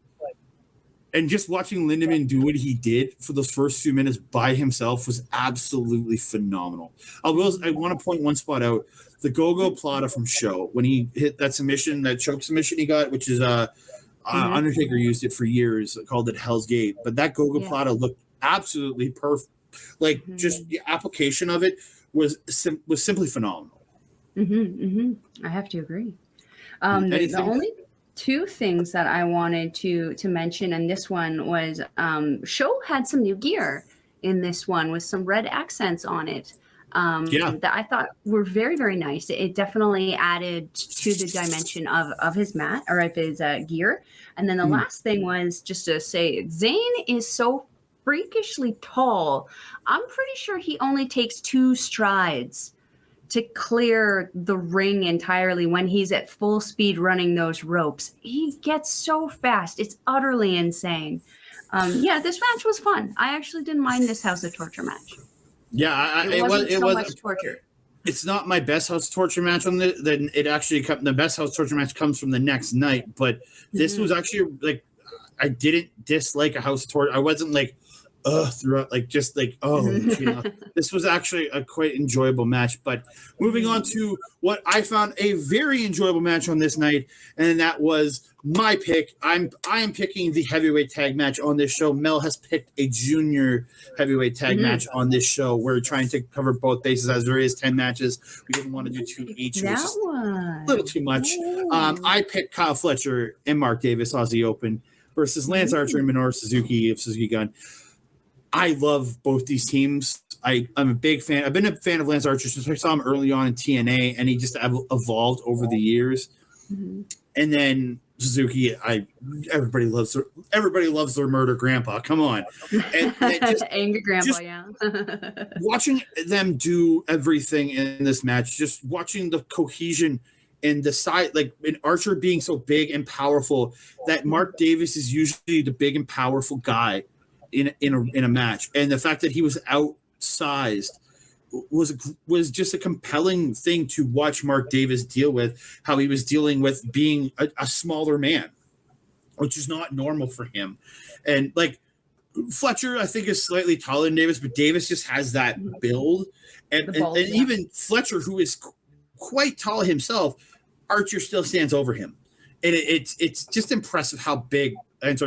And just watching Lindemann do what he did for those first few minutes by himself was absolutely phenomenal. I want to point one spot out. The Go-Go Plata from Show, when he hit that submission, that choke submission he got, which is Undertaker used it for years, called it Hell's Gate. But that Go-Go Plata looked absolutely perfect. Just the application of it was simply phenomenal. I have to agree. The only 2 things that I wanted to mention, and this one was Show had some new gear in this one with some red accents on it that I thought were very, very nice. It definitely added to the dimension of his mat or of his gear. And then the last thing was just to say Zane is so freakishly tall. I'm pretty sure he only takes 2 strides to clear the ring entirely when he's at full speed running those ropes. He gets so fast. It's utterly insane. Yeah, this match was fun. I actually didn't mind this House of Torture match. Yeah, It wasn't so much torture. It's not my best House of Torture match on the. Then it actually the best House of Torture match comes from the next night. But this was actually like I didn't dislike a House of Torture. I wasn't like throughout this was actually a quite enjoyable match. But moving on to what I found a very enjoyable match on this night, and that was my pick. I am picking the heavyweight tag match on this show. Mel has picked a junior heavyweight tag match on this show. We're trying to cover both bases as there is 10 matches. We didn't want to do 2 each, which is a little too much. I picked Kyle Fletcher and Mark Davis Aussie Open versus Lance Archer and Minoru Suzuki of Suzuki Gun. I love both these teams. I'm a big fan. I've been a fan of Lance Archer since I saw him early on in TNA, and he just evolved over the years. And then Suzuki, everybody loves their murder grandpa. Come on, and just, angry grandpa. Yeah, watching them do everything in this match, just watching the cohesion and the side, like in Archer being so big and powerful, that Mark Davis is usually the big and powerful guy in a match, and the fact that he was outsized was just a compelling thing to watch Mark Davis deal with, how he was dealing with being a smaller man, which is not normal for him. And like Fletcher, I think, is slightly taller than Davis, but Davis just has that build. And even Fletcher, who is quite tall himself, Archer still stands over him. And it's just impressive how big and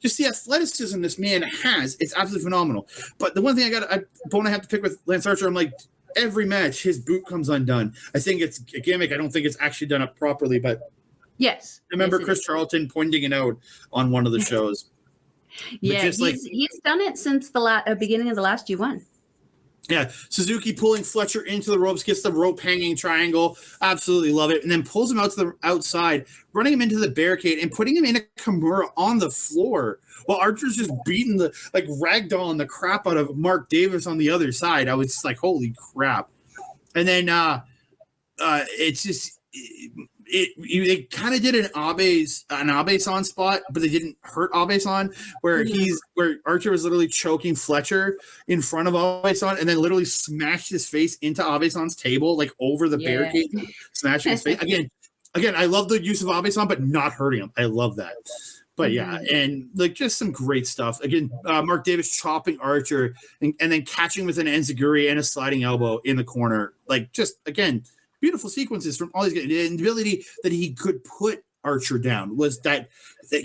just the athleticism this man has. It's absolutely phenomenal. But the one thing I have to pick with Lance Archer, I'm like, every match his boot comes undone. I think it's a gimmick. I don't think it's actually done up properly, but yes, I remember Chris Charlton pointing it out on one of the shows. Yeah, he's done it since the beginning of the last G1. Yeah, Suzuki pulling Fletcher into the ropes, gets the rope hanging triangle. Absolutely love it. And then pulls him out to the outside, running him into the barricade and putting him in a Kimura on the floor while Archer's just beating ragdolling the crap out of Mark Davis on the other side. I was just like, holy crap. And then it's just they kind of did an Abe-san spot, but they didn't hurt Abe-san, where Archer was literally choking Fletcher in front of Abe-san and then literally smashed his face into Abe-san's table, like over the barricade, smashing his face. Again, I love the use of Abe-san, but not hurting him. I love that. But yeah, and like just some great stuff. Again, Mark Davis chopping Archer and then catching with an enziguri and a sliding elbow in the corner. Like just, again, beautiful sequences from all these guys. The ability that he could put Archer down was that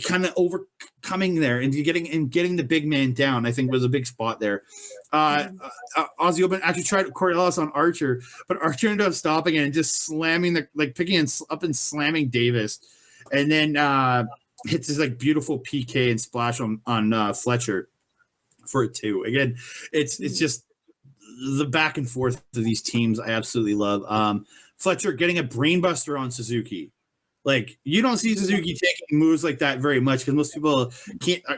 kind of overcoming there and getting the big man down, I think, was a big spot there. Aussie Open actually tried Coriolis on Archer, but Archer ended up stopping it and just slamming picking up and slamming Davis, and then hits his beautiful PK and splash on Fletcher for it too. Again, it's just the back and forth of these teams I absolutely love. Fletcher getting a brainbuster on Suzuki. Like, you don't see Suzuki taking moves like that very much because most people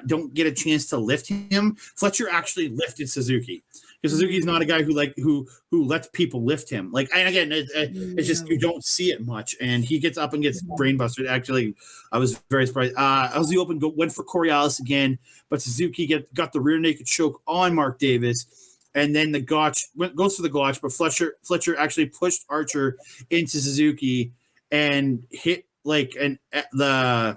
don't get a chance to lift him. Fletcher actually lifted Suzuki because Suzuki's not a guy who lets people lift him. And again, it's just you don't see it much, and he gets up and gets brainbustered. Actually, I was very surprised. Aussie Open went for Coriolis again, but Suzuki got the rear naked choke on Mark Davis. And then the gotch goes for the gotch, but Fletcher actually pushed Archer into Suzuki and hit the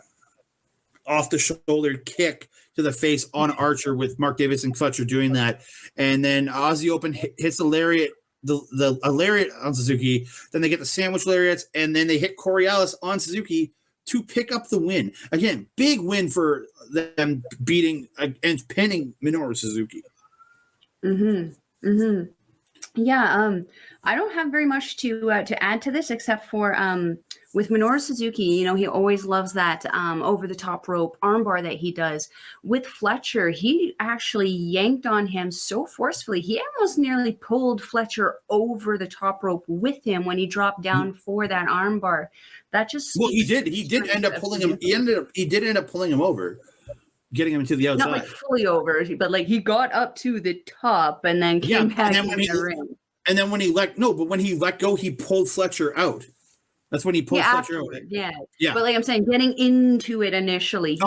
off the shoulder kick to the face on Archer, with Mark Davis and Fletcher doing that. And then Aussie Open hits the lariat, the lariat on Suzuki. Then they get the sandwich lariats, and then they hit Coriolis on Suzuki to pick up the win. Again, big win for them, beating and pinning Minoru Suzuki. Yeah, I don't have very much to add to this except for with Minoru Suzuki, he always loves that over the top rope armbar that he does. With Fletcher, he actually yanked on him so forcefully. He almost nearly pulled Fletcher over the top rope with him when he dropped down for that armbar. That just he did end up pulling him. He did end up pulling him over, getting him to the outside. Not fully over, but he got up to the top and then came back in the ring. And then when he let go, he pulled Fletcher out. That's when he pulled Fletcher out. Yeah. Yeah. But like I'm saying, getting into it initially. He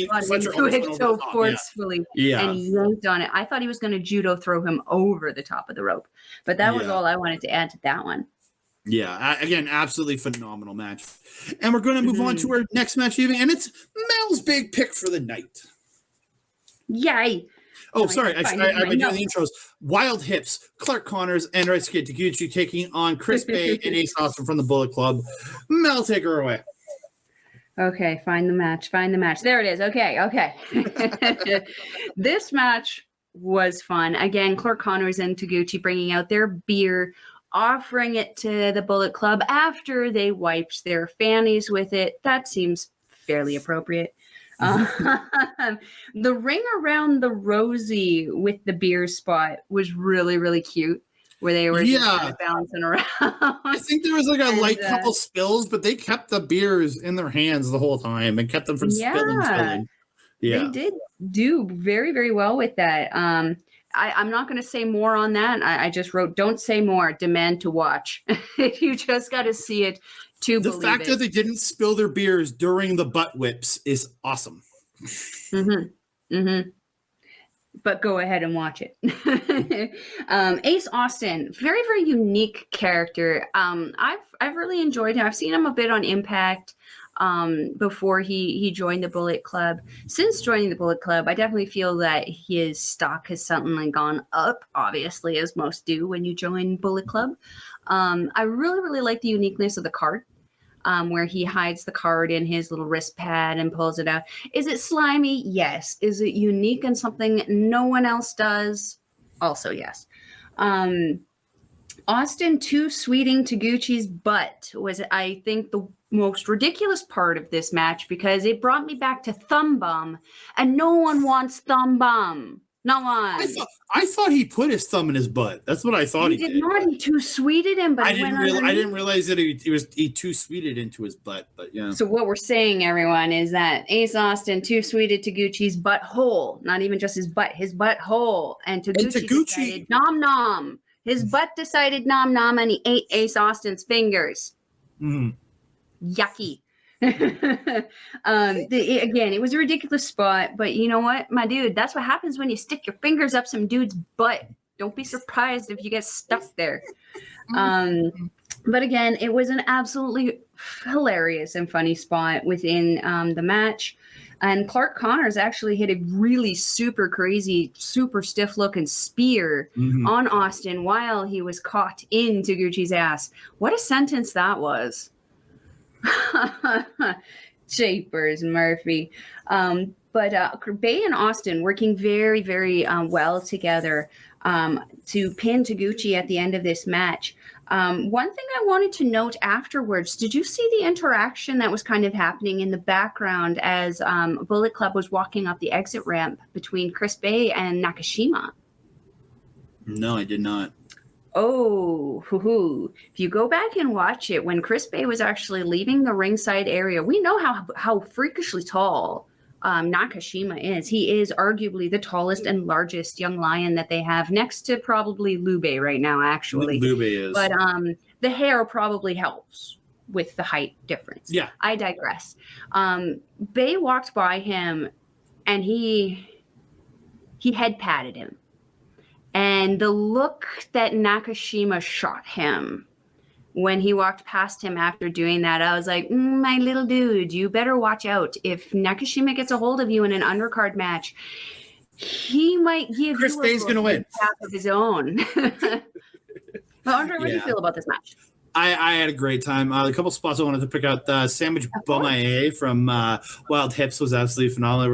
got Fletcher into it so forcefully and yanked on it. I thought he was going to judo throw him over the top of the rope. But that was all I wanted to add to that one. Yeah, again, absolutely phenomenal match. And we're going to move on to our next match evening, and it's Mel's big pick for the night. Yay. Oh, sorry. I've been doing the intros. Wild Hips, Clark Connors, and Ryusuke Taguchi taking on Chris Bay and Ace Austin from the Bullet Club. Mel, take her away. Okay, find the match. There it is. Okay. This match was fun. Again, Clark Connors and Taguchi bringing out their beer, offering it to the Bullet Club after they wiped their fannies with it. That seems fairly appropriate. The ring around the Rosie with the beer spot was really, really cute, where they were just kind of bouncing around. I think there was like a light couple spills, but they kept the beers in their hands the whole time and kept them from spilling. Yeah, they did do very, very well with that. I'm not going to say more on that. I just wrote, don't say more, demand to watch. You just got to see it to believe it. The fact that they didn't spill their beers during the butt whips is awesome. But go ahead and watch it. Ace Austin, very, very unique character. I've really enjoyed him. I've seen him a bit on Impact before he joined the Bullet Club. Since joining the Bullet Club, I definitely feel that his stock has suddenly gone up, obviously, as most do when you join Bullet Club. I really, really like the uniqueness of the card, where he hides the card in his little wrist pad and pulls it out. Is it slimy? Yes. Is it unique and something no one else does? Also, yes. Austin two-sweeting Taguchi's butt was, I think, the most ridiculous part of this match, because it brought me back to Thumb Bum, and no one wants Thumb Bum. No one. I thought he put his thumb in his butt. That's what I thought he did. He did not. He two-sweeted him, but I didn't realize that he two-sweeted into his butt. But yeah. So what we're saying, everyone, is that Ace Austin two-sweeted Taguchi's butthole, not even just his butt, his butthole, and Taguchi decided nom nom. His butt decided nom nom, and he ate Ace Austin's fingers. Yucky. Again, it was a ridiculous spot, but you know what, my dude, that's what happens when you stick your fingers up some dude's butt. Don't be surprised if you get stuck there. But again, it was an absolutely hilarious and funny spot within the match. And Clark Connors actually hit a really super crazy, super stiff looking spear on Austin while he was caught in Taguchi's ass. What a sentence that was. Japers Murphy. But Bay and Austin working very, very well together to pin Taguchi at the end of this match. One thing I wanted to note afterwards, did you see the interaction that was kind of happening in the background as Bullet Club was walking up the exit ramp between Chris Bay and Nakashima? No, I did not. Oh, if you go back and watch it, when Chris Bay was actually leaving the ringside area, we know how freakishly tall Nakashima is. He is arguably the tallest and largest young lion that they have, next to probably Lube right now, actually. Lube is. But the hair probably helps with the height difference. Yeah. I digress. Bay walked by him, and he head patted him. And the look that Nakashima shot him when he walked past him after doing that, I was like, my little dude, you better watch out. If Nakashima gets a hold of you in an undercard match, he might give Chris Bay's going to win. Path of his own. Well, Andre, what do you feel about this match? I had a great time. A couple spots I wanted to pick out. Sandwich Bumaye from Wild Hips was absolutely phenomenal,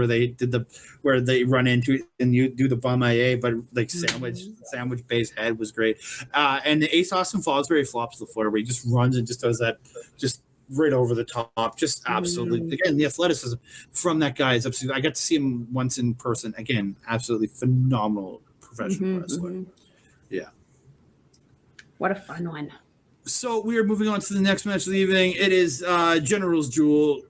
where they run into it and you do the Bumaye, but like Sandwich Bay's head was great. And the Ace Austin Fosbury flops to the floor where he just runs and just does that, just right over the top. Just absolutely, again, the athleticism from that guy is absolutely. I got to see him once in person. Again, absolutely phenomenal professional wrestler. Yeah. What a fun one. So we are moving on to the next match of the evening. It is General's Jewel,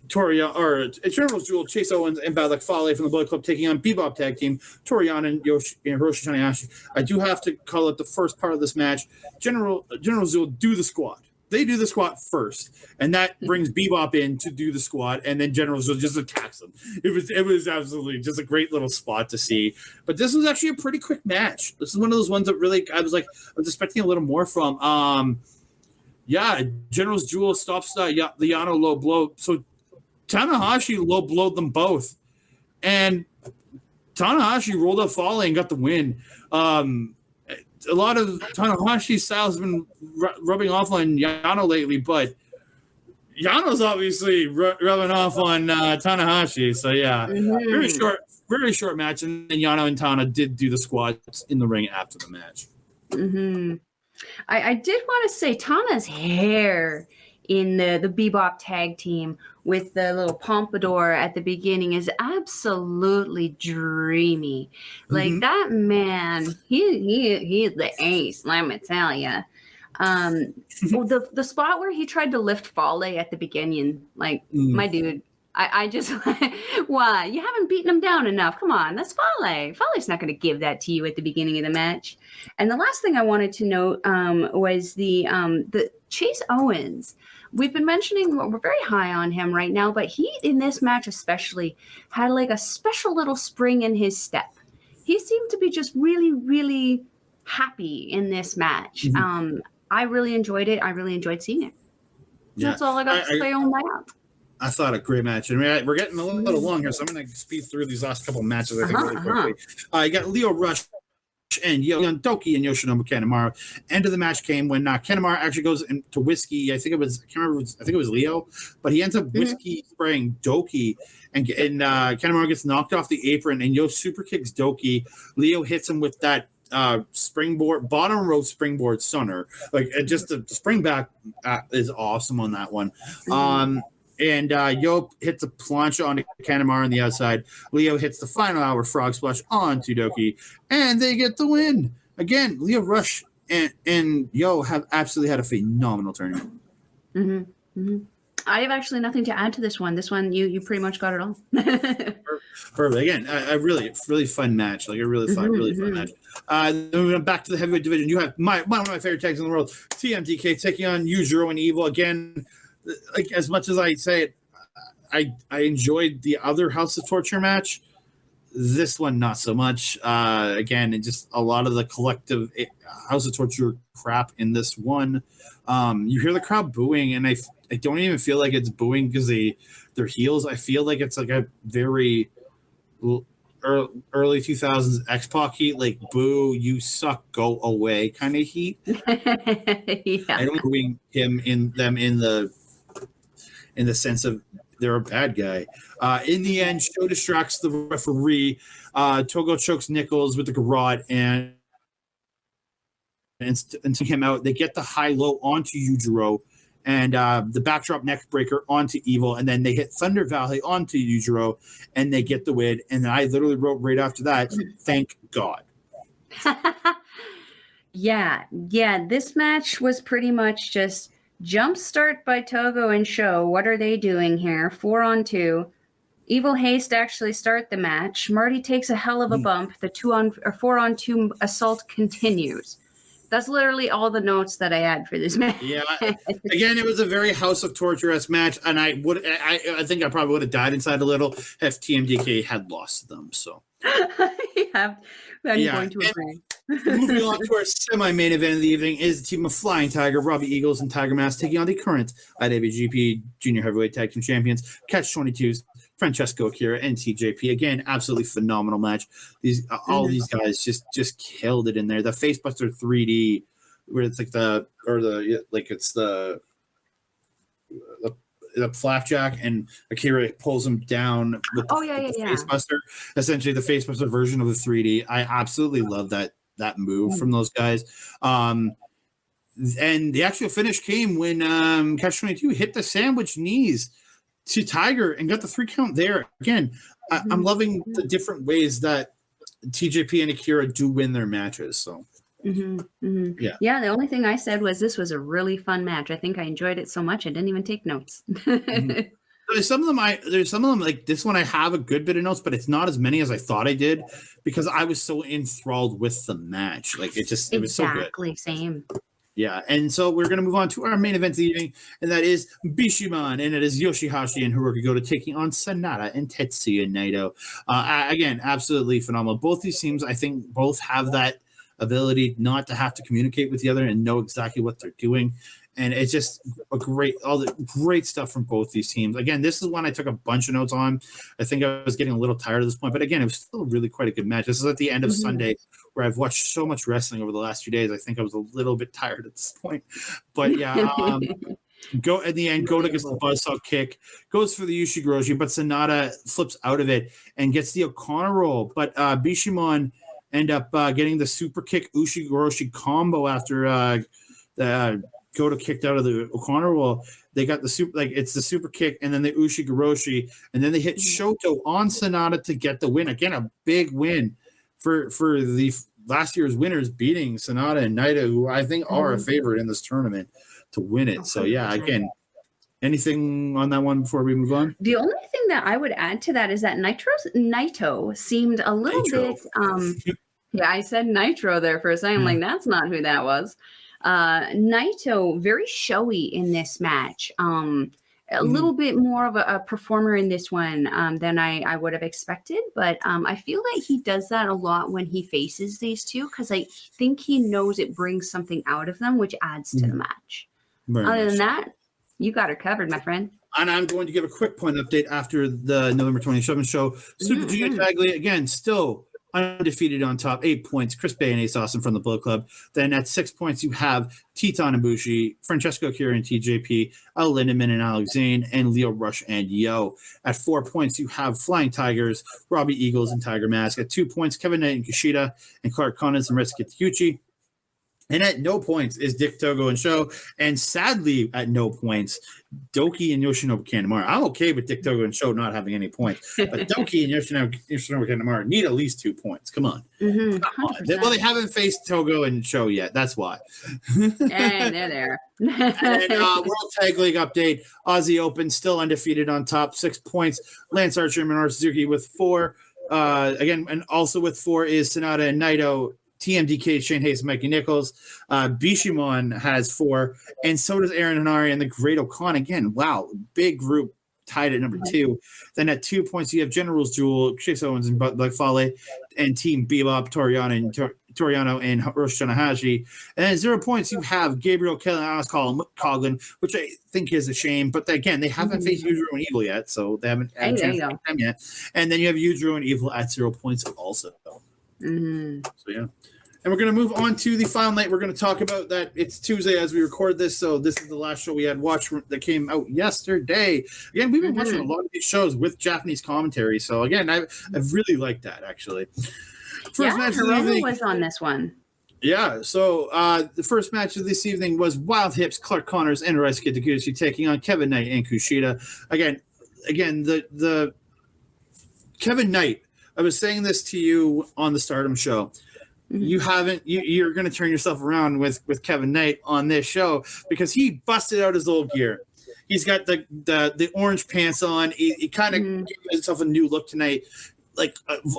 General's Jewel, Chase Owens and Bad Luck Fale from the Bullet Club taking on Bebop Tag Team, Toriano and Hiroshi Tanahashi. I do have to call it the first part of this match. General's Jewel do the squat. they do the squat first, and that brings Bebop in to do the squat, and then General Zero just attacks them. It was absolutely just a great little spot to see. But this was actually a pretty quick match. This is one of those ones that really I was expecting a little more from. General's Jewel stops the Yano low blow. So Tanahashi low blowed them both, and Tanahashi rolled up volley and got the win. A lot of Tanahashi's style has been rubbing off on Yano lately, but Yano's obviously rubbing off on Tanahashi. So yeah, very short match, and then Yano and Tana did do the squats in the ring after the match. Mm-hmm. I did want to say Tana's hair in the Bebop tag team with the little pompadour at the beginning is absolutely dreamy. Like that man, he's the ace, let me tell you. The spot where he tried to lift Fale at the beginning, like my dude, I just why you haven't beaten him down enough? Come on, that's Fale. Fale's not going to give that to you at the beginning of the match. And the last thing I wanted to note was the Chase Owens. We've been mentioning we're very high on him right now, but he in this match especially had like a special little spring in his step. He seemed to be just really, really happy in this match. I really enjoyed it. I really enjoyed seeing it. Yeah. That's all I got to say on that. I thought a great match. I mean, we're getting a little long here, so I'm going to speed through these last couple of matches. I think really quickly. You got Leo Rush and Doki and Yoshinobu Kanemaru. End of the match came when Kanemaru actually goes into whiskey. I think it was Leo, but he ends up whiskey spraying Doki, and Kanemaru gets knocked off the apron, and Yo super kicks Doki. Leo hits him with that springboard, bottom row springboard stunner. Like just the spring back is awesome on that one. And Yo hits a plancha onto Kanemaru on the outside. Leo hits the final hour frog splash onto Doki, and they get the win. Again, Leo Rush and Yo have absolutely had a phenomenal tournament. I have actually nothing to add to this one. This one, you pretty much got it all. Perfect. Again, a really fun match. Like a really fun match. Then back to the heavyweight division. You have one of my favorite tags in the world, TMDK taking on Yujiro and Evil. Again, like as much as I say it, I enjoyed the other House of Torture match. This one, not so much. Again, and just a lot of the collective House of Torture crap in this one. You hear the crowd booing, and I don't even feel like it's booing because they're heels. I feel like it's like a very early 2000s X-Pac heat, like boo, you suck, go away kind of heat. I don't booing him in the sense of they're a bad guy. In the end, Sho distracts the referee. Togo chokes Nichols with the garrote and to him out. They get the high-low onto Yujiro and the backdrop neck breaker onto Evil, and then they hit Thunder Valley onto Yujiro, and they get the win. And then I literally wrote right after that, thank God. Yeah. This match was pretty much just jump start by Togo and Sho. What are they doing here? 4-on-2. Evil Haste actually start the match. Marty takes a hell of a bump. The 4-on-2 assault continues. That's literally all the notes that I had for this match. Yeah, again, it was a very House of Torture-esque match, and I think I probably would have died inside a little if TMDK had lost them. So, I'm going to agree. Moving on to our semi-main event of the evening is the team of Flying Tiger, Robbie Eagles, and Tiger Mask taking on the current IWGP Junior Heavyweight Tag Team Champions, Catch-22's Francesco Akira and TJP. Again, absolutely phenomenal match. All these guys just killed it in there. The Facebuster 3D, where it's like the flapjack, and Akira pulls him down with the Facebuster. Essentially, the Facebuster version of the 3D. I absolutely love that move from those guys. And the actual finish came when Catch-22 hit the sandwich knees to Tiger and got the 3 count there. Again, I'm loving the different ways that TJP and Akira do win their matches. So, yeah. The only thing I said was this was a really fun match. I think I enjoyed it so much I didn't even take notes. There's some of them like this one. I have a good bit of notes, but it's not as many as I thought I did because I was so enthralled with the match. Like it was so good. Exactly, same. Yeah, and so we're going to move on to our main event of the evening, and that is Bishiman, and it is Yoshihashi and Hiroki Goto taking on Sanada and Tetsuya Naito. Again, absolutely phenomenal. Both these teams, I think, both have that ability not to have to communicate with the other and know exactly what they're doing. And it's just all the great stuff from both these teams. Again, this is one I took a bunch of notes on. I think I was getting a little tired at this point, but again, it was still really quite a good match. This is at the end of Sunday, where I've watched so much wrestling over the last few days. I think I was a little bit tired at this point, but yeah. Go at the end. Goto gets the buzzsaw kick, goes for the Ushigoroshi, but Sanada flips out of it and gets the O'Connor roll. But Bishamon end up getting the super kick Ushigoroshi combo after the Goto kicked out of the O'Connor roll. They got the it's the super kick and then the Ushigoroshi, and then they hit Shoto on Sanada to get the win. Again, a big win for the last year's winners, beating Sanada and Naito, who I think are a favorite in this tournament to win it. So yeah, again, anything on that one before we move on? The only thing that I would add to that is that Naito seemed a little bit yeah, I said Nitro there for a second. I'm like, that's not who that was. Naito, very showy in this match. A little bit more of a performer in this one than I would have expected. But I feel like he does that a lot when he faces these two, because I think he knows it brings something out of them, which adds to the match. Other than that, you got her covered, my friend. And I'm going to give a quick point update after the November 27th show. Super Junior Tag League, again, still undefeated on top, 8 points. Chris Bay and Ace Austin from the Bullet Club. Then at 6 points, you have Teton Ibushi, Francesco Akira and TJP, Al Lindemann and Alex Zane, and Leo Rush and Yo. At 4 points, you have Flying Tigers, Robbie Eagles, and Tiger Mask. At 2 points, Kevin Knight and Kushida, and Clark Connors and Retsuki Taguchi. And at no points is Dick Togo and Show. And sadly, at no points, Doki and Yoshinobu Kanemaru. I'm okay with Dick Togo and Show not having any points. But Doki and Yoshinobu Kanemaru need at least 2 points. Come on. Come on. Well, they haven't faced Togo and Show yet. That's why. And they're there. And World Tag League update. Aussie Open still undefeated on top, 6 points. Lance Archer and Minoru Suzuki with 4. Again, and also with 4 is Sanada and Naito. TMDK, Shane Hayes, and Mikey Nichols. Bishamon has 4, and so does Aaron Hanari and the Great O'Con. Again, wow, big group tied at number 2. Then at 2 points, you have General's Jewel, Chase Owens and Black Fale, and Team Bebop, Toriano and Hiroshi Tanahashi. And at 0 points, you have Gabriel Kelly and Alex Coughlin, which I think is a shame. But again, they haven't faced Yujiro and Evil yet, so they haven't had a chance to fight them yet. And then you have Yujiro and Evil at 0 points also. So yeah, and we're going to move on to the final night. We're going to talk about that. It's Tuesday as we record this, so this is the last show we had watched that came out yesterday. Again, we've been watching a lot of these shows with Japanese commentary, so again, I've really liked that actually. First match of the evening was on this one. Yeah, so the first match of this evening was Wild Hips, Clark Connors, and Ryusuke Taguchi taking on Kevin Knight and Kushida. Again, the Kevin Knight. I was saying this to you on the Stardom show. You're going to turn yourself around with Kevin Knight on this show because he busted out his old gear. He's got the orange pants on. He kind of gave himself a new look tonight, like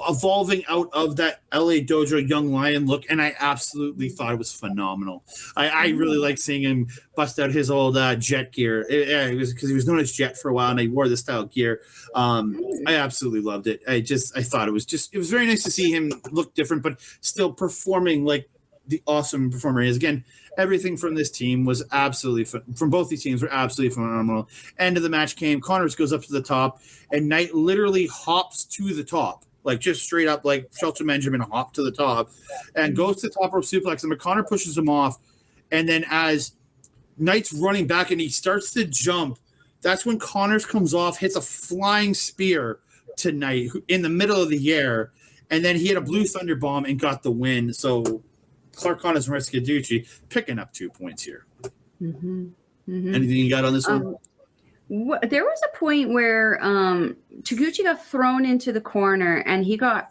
evolving out of that LA Dojo Young Lion look, and I absolutely thought it was phenomenal. I really like seeing him bust out his old Jet gear. It was because he was known as Jet for a while, and he wore this style of gear. I absolutely loved it. I thought it was very nice to see him look different, but still performing like the awesome performer he is. Again, everything from this team was absolutely from both these teams were absolutely phenomenal. End of the match came. Connors goes up to the top, and Knight literally hops to the top, like just straight up, like Shelton Benjamin hop to the top, and goes to the top rope suplex. And McConnor pushes him off, and then as Knight's running back and he starts to jump, that's when Connors comes off, hits a flying spear to Knight in the middle of the air, and then he had a Blue Thunder Bomb and got the win. So Clark Connors and Ryusuke Taguchi picking up 2 points here. Anything you got on this one? There was a point where Taguchi got thrown into the corner and he got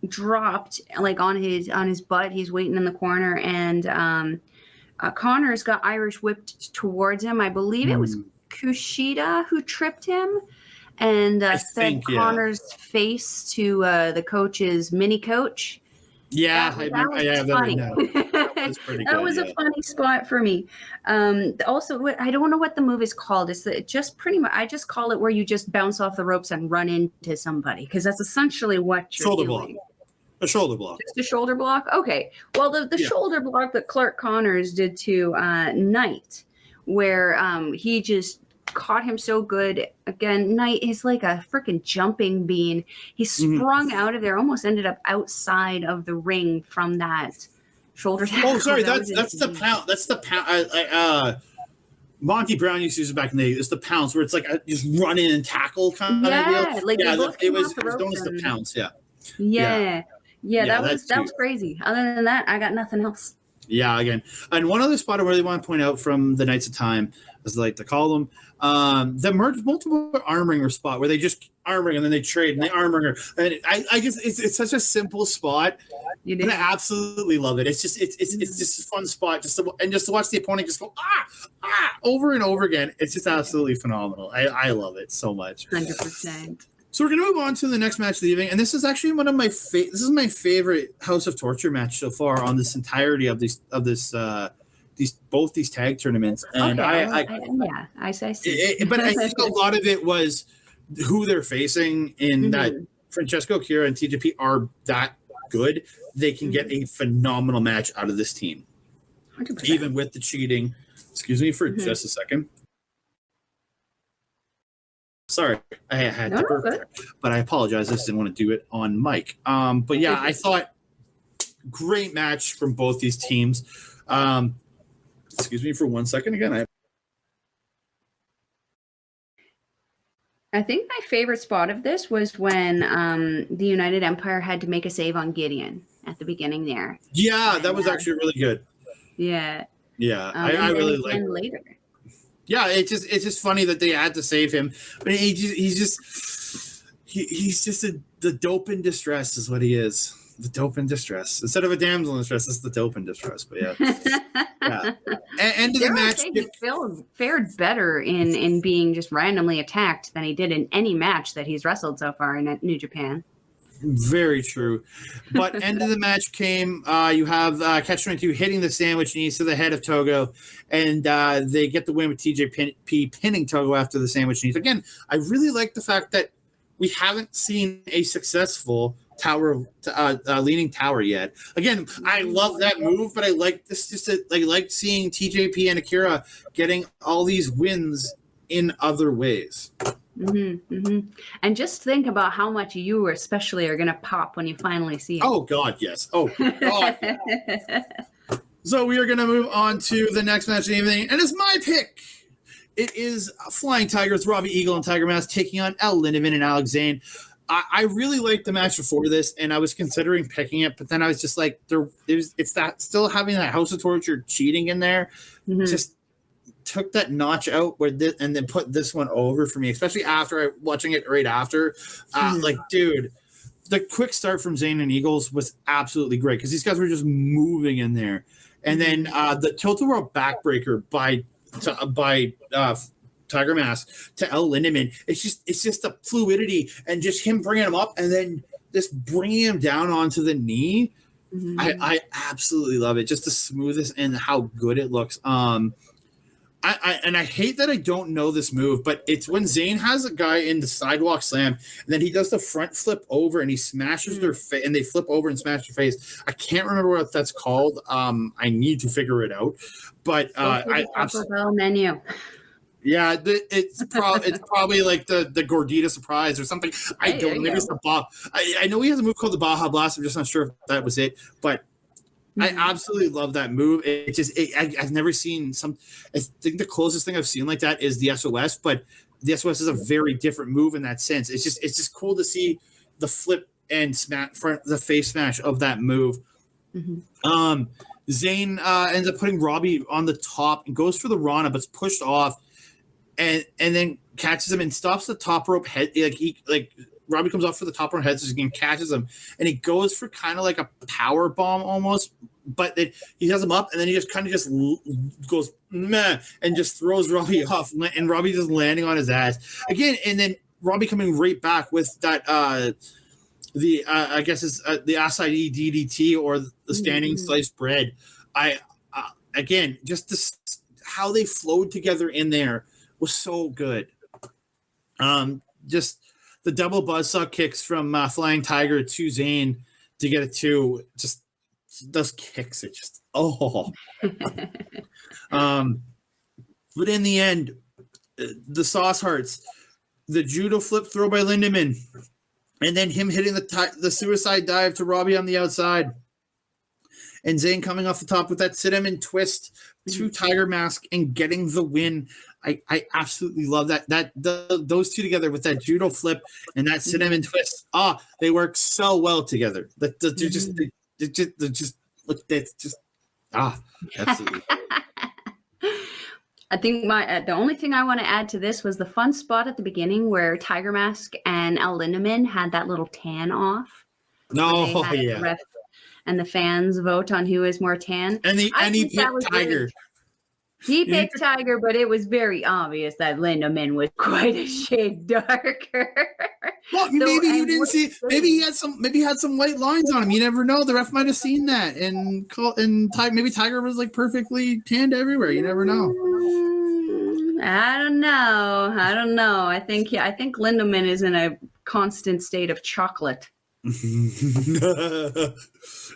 dropped like on his butt. He's waiting in the corner, and Connors got Irish whipped towards him. I believe it was Kushida who tripped him and sent Connors' face to the coach's mini coach. Yeah, I have that right now. was pretty That good. was a funny spot for me. Also, I don't know what the move is called. It's just pretty much, I just call it where you just bounce off the ropes and run into somebody, because that's essentially what you're Shoulder doing. block. A shoulder block. Just a shoulder block? Okay. Well, the shoulder block that Clark Connors did to Knight, where he just caught him so good. Again, Knight is like a freaking jumping bean. He sprung out of there, almost ended up outside of the ring from that shoulder tackle. Oh, sorry, that's the pound. That's the pound. Monty Brown used to use it back in the day. It's the pounce, where it's like just run in and tackle kind of deal. Like it was known as the pounce. Yeah, that was crazy. Other than that, I got nothing else. Yeah, again. And one other spot I really want to point out from the Knights of Time, as I like to call them, the multiple arm ringer spot where they just arm ring and then they trade and they arm ringer. And I just it's such a simple spot. But I absolutely love it. It's just a fun spot just to watch the opponent just go over and over again. It's just absolutely phenomenal. I love it so much. 100%. So we're going to move on to the next match of the evening, and this is actually one of my this is my favorite House of Torture match so far on this entirety of both these tag tournaments. And I see. But I think a lot of it was who they're facing in that Francesco Akira and TJP are that good. They can get a phenomenal match out of this team, 100%. even with the cheating. Excuse me for just a second. Sorry, I had to burp there, but I apologize. I just didn't want to do it on mic. But yeah, I thought great match from both these teams. Excuse me for 1 second again. I think my favorite spot of this was when the United Empire had to make a save on Gideon at the beginning there. Yeah, that was actually really good. Yeah. Yeah, I really like it. Later. Yeah, it's just funny that they had to save him, but he's just the dope in distress is what he is. The dope in distress instead of a damsel in distress. It's the dope in distress. But yeah. End of the match. He fared better in being just randomly attacked than he did in any match that he's wrestled so far in New Japan. Very true. But end of the match came. You have Catch-22 hitting the sandwich knees to the head of Togo, and they get the win with TJP pinning Togo after the sandwich knees. Again, I really like the fact that we haven't seen a successful leaning tower yet. Again, I love that move, but I like this. I like seeing TJP and Akira getting all these wins in other ways. And just think about how much you especially are going to pop when you finally see it. Oh, God, yes. Oh, God. So we are going to move on to the next match of the evening, and it's my pick. It is Flying Tigers, Robbie Eagle and Tiger Mask taking on El Lindemann and Alex Zane. I really liked the match before this, and I was considering picking it, but then I was just like, it's that still having that House of Torture cheating in there. Just took that notch out and then put this one over for me, especially after watching it right after. Dude, the quick start from Zane and Eagles was absolutely great because these guys were just moving in there. And then the tilt-a-whirl backbreaker by Tiger Mask to El Lindemann. It's just the fluidity and just him bringing him up and then just bringing him down onto the knee. I absolutely love it. Just the smoothness and how good it looks. I hate that I don't know this move, but it's when Zane has a guy in the sidewalk slam, and then he does the front flip over and he smashes their face, and they flip over and smash their face. I can't remember what that's called. I need to figure it out. But menu. Yeah, it's probably like the Gordita Surprise or something. I don't know. Maybe it's the Baja. I know he has a move called the Baja Blast. I'm just not sure if that was it, but I absolutely love that move. I've never seen I think the closest thing I've seen like that is the SOS, but the SOS is a very different move in that sense. It's just cool to see the flip and the face smash of that move. Zane ends up putting Robbie on the top and goes for the Rana, but's pushed off, and then catches him and stops the top rope head. Robbie comes off for the top rope head, so he catches him, and he goes for kind of like a power bomb almost, but then he has him up, and then he just kind of just goes meh and just throws Robbie off, and Robbie just landing on his ass again, and then Robbie coming right back with that I guess it's the acai DDT or the standing sliced bread. Again, just this, how they flowed together in there was so good. Just the double buzzsaw kicks from Flying Tiger to Zane to get a 2. Just those kicks are just But in the end, the Sauce Hearts, the judo flip throw by Lindemann, and then him hitting the suicide dive to Robbie on the outside. And Zane coming off the top with that cinnamon twist to Tiger Mask and getting the win. I absolutely love that. Those two together with that judo flip and that cinnamon twist. They work so well together. Absolutely. I think the only thing I want to add to this was the fun spot at the beginning where Tiger Mask and Al Lindemann had that little tan off. No, yeah. And the fans vote on who is more tan. And he picked Tiger. He picked Tiger, but it was very obvious that Lindemann was quite a shade darker. Well, maybe you didn't see. Maybe he had some white lines on him. You never know. The ref might have seen that, and maybe Tiger was like perfectly tanned everywhere. You never know. I don't know. I think Lindemann is in a constant state of chocolate.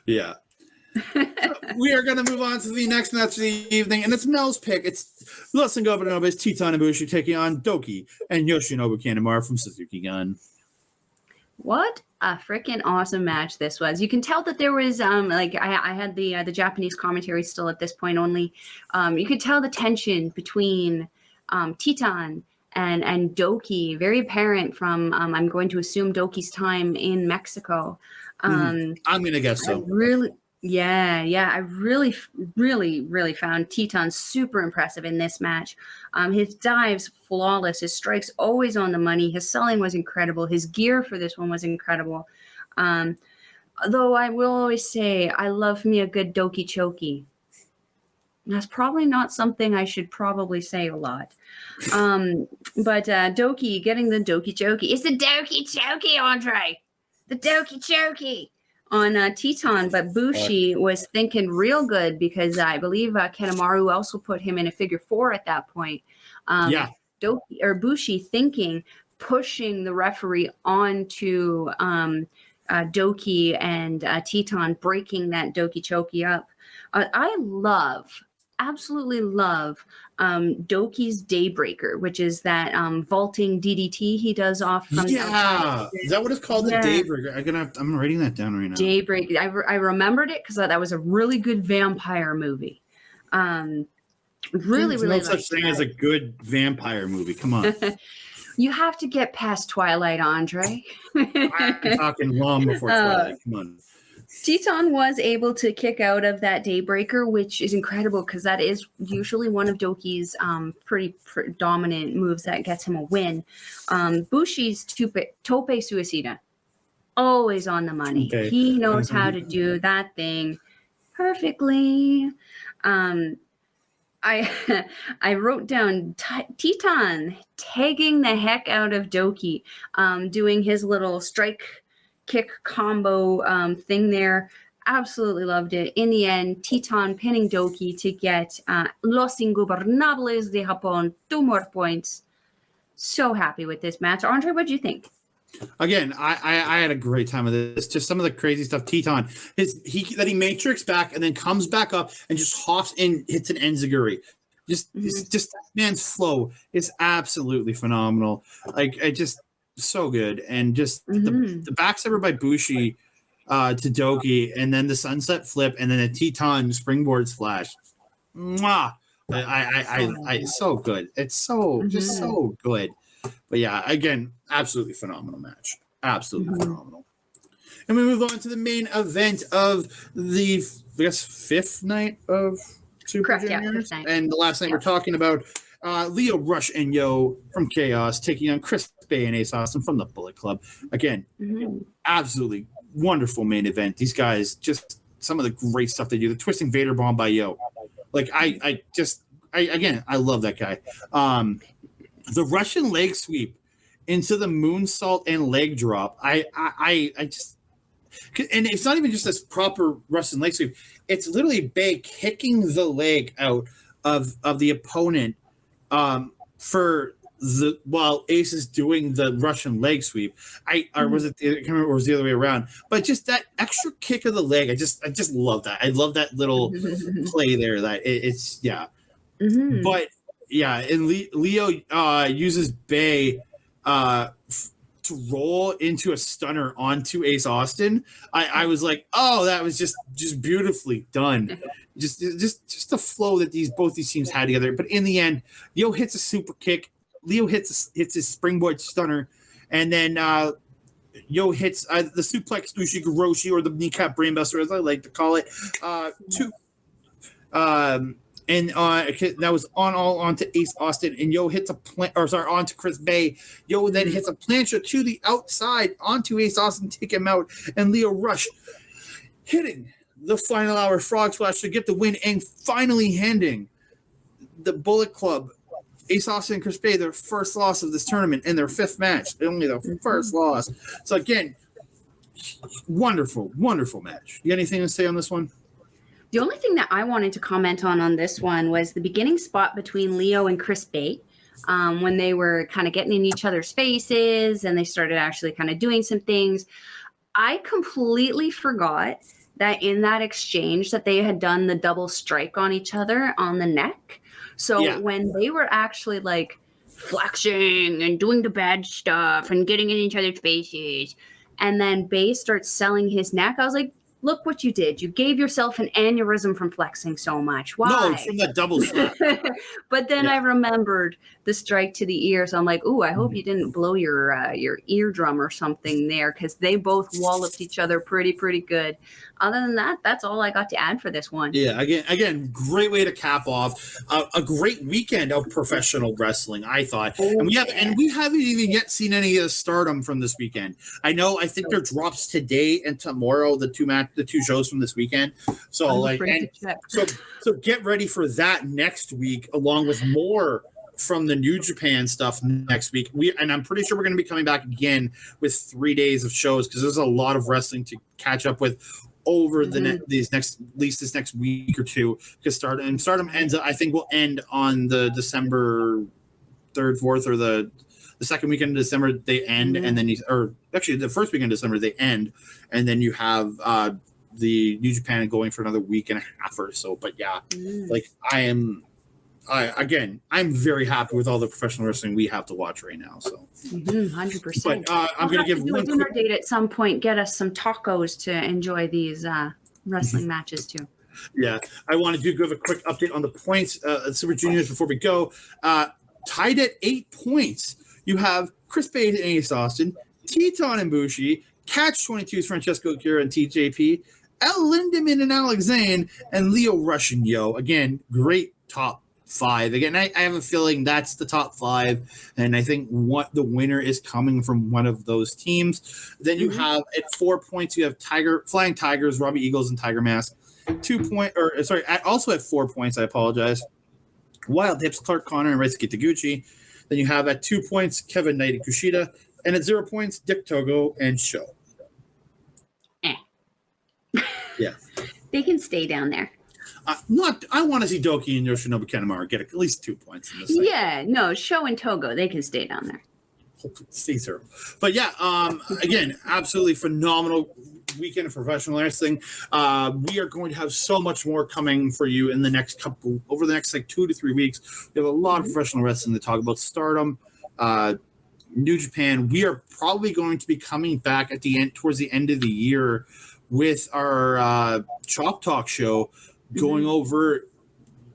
Yeah. We are going to move on to the next match of the evening, and it's Mel's pick. It's Listen Go Nobody's Titan Ibushi taking on Doki and Yoshinobu Kanemaru from Suzuki Gun. What a freaking awesome match this was. You can tell that there was I had the Japanese commentary still at this point only. You could tell the tension between Titan and Doki, very apparent from I'm going to assume Doki's time in Mexico. I'm going to guess so. I really found Titan super impressive in this match. His dives flawless, his strikes always on the money. His selling was incredible. His gear for this one was incredible. Though I will always say I love me a good Doki Choki. That's probably not something I should probably say a lot. But Doki getting the Doki Choki. It's the Doki Choki, Andre. The Doki Choki on Titan. But Bushi was thinking real good because I believe Kanemaru also put him in a figure 4 at that point. Bushi thinking, pushing the referee onto Doki and Titan, breaking that Doki Choki up. I absolutely love Doki's Daybreaker, which is that vaulting DDT he does off from the outside. Is that what it's called? The Daybreaker. I'm writing that down right now. Daybreaker. I remembered it because that was a really good vampire movie. Really no such thing as a good vampire movie. Come on. You have to get past Twilight, Andre. I'm talking long before Twilight. Come on. Titan was able to kick out of that Daybreaker, which is incredible because that is usually one of Doki's pretty dominant moves that gets him a win. Bushi's Tope Suicida, always on the money. Okay. He knows how to do that thing perfectly. I wrote down Titan tagging the heck out of Doki, doing his little strike kick combo thing there. Absolutely loved it. In the end, Titan pinning Doki to get Los Ingobernables de Japón 2 more points. So happy with this match. Andre, what do you think? Again, I had a great time with this. Just some of the crazy stuff. Titan, he matrix back and then comes back up and just hops in, hits an enziguri. Just that man's flow is absolutely phenomenal. So good. And just the backstabber by Bushi to Doki, and then the sunset flip, and then a Titan springboard splash. Mwah! I so good. It's so just so good. But yeah, again, absolutely phenomenal match. Absolutely phenomenal. And we move on to the main event of the, I guess, 5th night of Super Juniors. And the last night we're talking about Leo Rush and Yo from Chaos taking on Chris Bay and Ace Austin from the Bullet Club. Again, absolutely wonderful main event. These guys, just some of the great stuff they do. The twisting Vader bomb by Yo. I love that guy. The Russian leg sweep into the moonsault and leg drop. And it's not even just this proper wrestling leg sweep. It's literally Bay kicking the leg out of the opponent while Ace is doing the Russian leg sweep. I can't remember, it was the other way around. But just that extra kick of the leg, I just love that. I love that little play there. That it's yeah. Mm-hmm. But yeah, and Leo uses Bay to roll into a stunner onto Ace Austin. I was like, oh, that was just beautifully done. Just the flow that both these teams had together. But in the end, Yo hits a super kick. Leo hits his springboard stunner, and then Yo hits the suplex Ushigoroshi, or the kneecap brainbuster, as I like to call it. And that was onto Ace Austin, and Yo hits onto Chris Bay. Yo then hits a plancha to the outside onto Ace Austin, take him out, and Leo Rush hitting the final hour frog splash to get the win, and finally handing the Bullet Club, Ace Austin and Chris Bay, their first loss of this tournament and their fifth match. Only their first loss. So again, wonderful, wonderful match. You got anything to say on this one? The only thing that I wanted to comment on this one was the beginning spot between Leo and Chris Bay, when they were kind of getting in each other's faces and they started actually kind of doing some things. I completely forgot that in that exchange that they had done the double strike on each other on the neck. So when they were actually like flexing and doing the bad stuff and getting in each other's faces, and then Bay starts selling his neck, I was like, look what you did. You gave yourself an aneurysm from flexing so much. Why? No, from that double strike. But then I remembered the strike to the ear. So I'm like, ooh, I hope you didn't blow your eardrum or something there, because they both walloped each other pretty good. Other than that, that's all I got to add for this one. Yeah, again, great way to cap off a great weekend of professional wrestling, I thought. And we haven't even yet seen any of the Stardom from this weekend. I think there drops today and tomorrow, the two shows from this weekend. So so get ready for that next week, along with more from the New Japan stuff next week. I'm pretty sure we're going to be coming back again with 3 days of shows, because there's a lot of wrestling to catch up with over this next week or two, because Stardom ends up, I think, will end on the December 3rd, 4th, or the second weekend of December they end, and then actually the first weekend of December they end, and then you have the New Japan going for another week and a half or so. But I'm very happy with all the professional wrestling we have to watch right now. So 100%. But I'm going to give a dinner date at some point. Get us some tacos to enjoy these wrestling matches too. Yeah, I want to give a quick update on the points at Super Juniors before we go. Tied at 8 points, you have Chris Bay and Ace Austin, Teton and Bushi, Catch 22's Francesco Akira and TJP, El Lindemann and Alex Zane, and Leo Rush and Yo. Again, great top 5. Again, I have a feeling that's the top 5, and I think the winner is coming from one of those teams. Then you have at 4 points, you have Flying Tigers, Robbie Eagles, and Tiger Mask. Also at 4 points, I apologize, Wild Hips, Clark Connor, and Reisuke Taguchi. Then you have at 2 points, Kevin Knight and Kushida, and at 0 points, Dick Togo and Sho. Yeah, they can stay down there. I want to see Doki and Yoshinobu Kanemaru get at least 2 points in this thing. Yeah, no, Sho and Togo, they can stay down there. Hopefully stay 0. But yeah, again, absolutely phenomenal weekend of professional wrestling. We are going to have so much more coming for you in the next over the next 2 to 3 weeks. We have a lot of professional wrestling to talk about. Stardom, New Japan. We are probably going to be coming back towards the end of the year with our Chalk Talk show, going over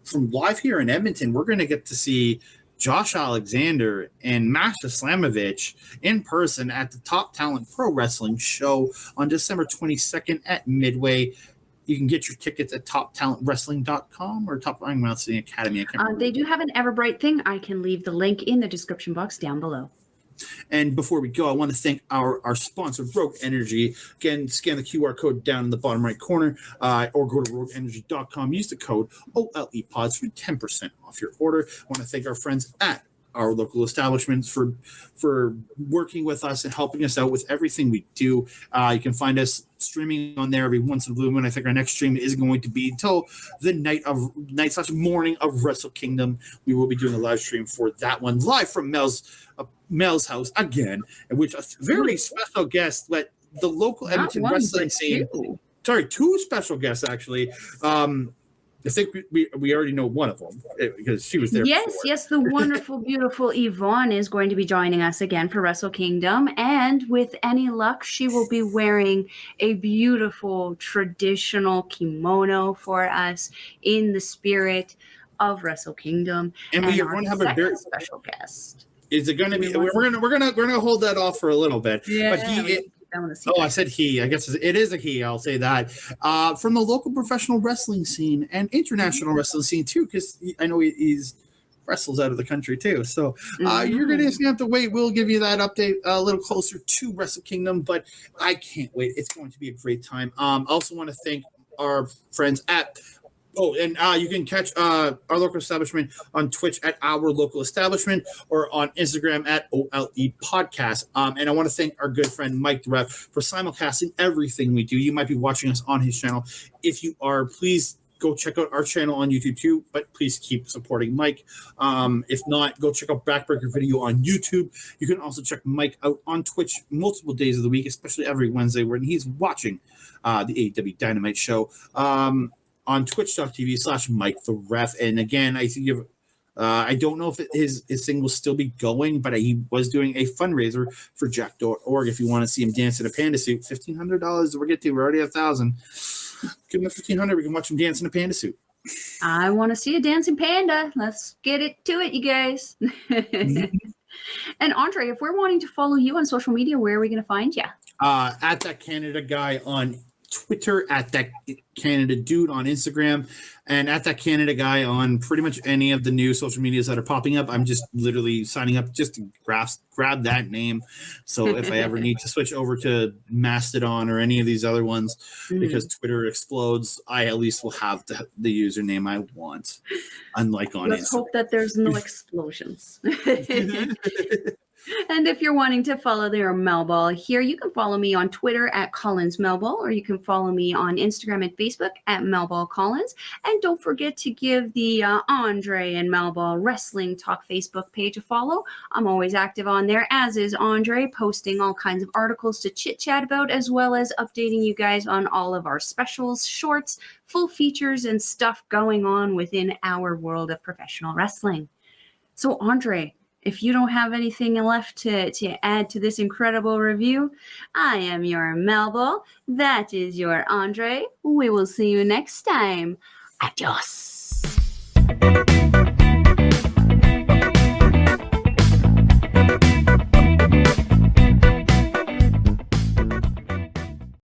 from live here in Edmonton. We're going to get to see Josh Alexander and Masha Slamovich in person at the Top Talent Pro Wrestling show on December 22nd at Midway. You can get your tickets at toptalentwrestling.com or Top Wrestling Academy. They do have an Everbright thing. I can leave the link in the description box down below. And before we go, I want to thank our sponsor, Rogue Energy. Again, scan the QR code down in the bottom right corner, or go to rogueenergy.com. Use the code OLEPODS for 10% off your order. I want to thank our friends at our local establishments for working with us and helping us out with everything we do. You can find us streaming on there every once in a blue moon. I think our next stream is going to be until the night/morning of Wrestle Kingdom. We will be doing a live stream for that one, live from Mel's house again, in which a very special guest let the local Edmonton wrestling scene. Two special guests actually. I think we already know one of them because she was there. Yes, the wonderful, beautiful Yvonne is going to be joining us again for Wrestle Kingdom, and with any luck, she will be wearing a beautiful traditional kimono for us in the spirit of Wrestle Kingdom. And we are going to have a very special guest. Is it going to be? We're gonna hold that off for a little bit. Yeah. But I said he. I guess it is a he. I'll say that. From the local professional wrestling scene and international wrestling scene too, because I know he's wrestles out of the country too. So you're going to have to wait. We'll give you that update a little closer to Wrestle Kingdom, but I can't wait. It's going to be a great time. Also want to thank our friends at. Oh, and you can catch our local establishment on Twitch at Our Local Establishment or on Instagram at OLE Podcast. And I want to thank our good friend Mike the Ref for simulcasting everything we do. You might be watching us on his channel. If you are, please go check out our channel on YouTube too, but please keep supporting Mike. If not, go check out Backbreaker Video on YouTube. You can also check Mike out on Twitch multiple days of the week, especially every Wednesday when he's watching the AEW Dynamite show. On twitch.tv/Mike the Ref. And again, I think I don't know if his thing will still be going, but he was doing a fundraiser for Jack.org. If you want to see him dance in a panda suit, $1,500 we're already at $1,000. Give him $1,500, we can watch him dance in a panda suit. I want to see a dancing panda. Let's get it to it, you guys. And Andre, if we're wanting to follow you on social media, where are we going to find you? At That Canada Guy on Twitter, at That Canada Dude on Instagram, and at That Canada Guy on pretty much any of the new social medias that are popping up. I'm just literally signing up just to grab that name. So if I ever need to switch over to Mastodon or any of these other ones, because Twitter explodes, I at least will have the username I want, unlike on Instagram. Let's hope that there's no explosions. And if you're wanting to follow their Melball here, you can follow me on Twitter at Collins Melball, or you can follow me on Instagram and Facebook at Melball Collins. And don't forget to give the Andre and Melball Wrestling Talk Facebook page a follow. I'm always active on there, as is Andre, posting all kinds of articles to chit-chat about, as well as updating you guys on all of our specials, shorts, full features, and stuff going on within our world of professional wrestling. So, Andre, if you don't have anything left to add to this incredible review, I am your Melball. That is your Andre. We will see you next time. Adios.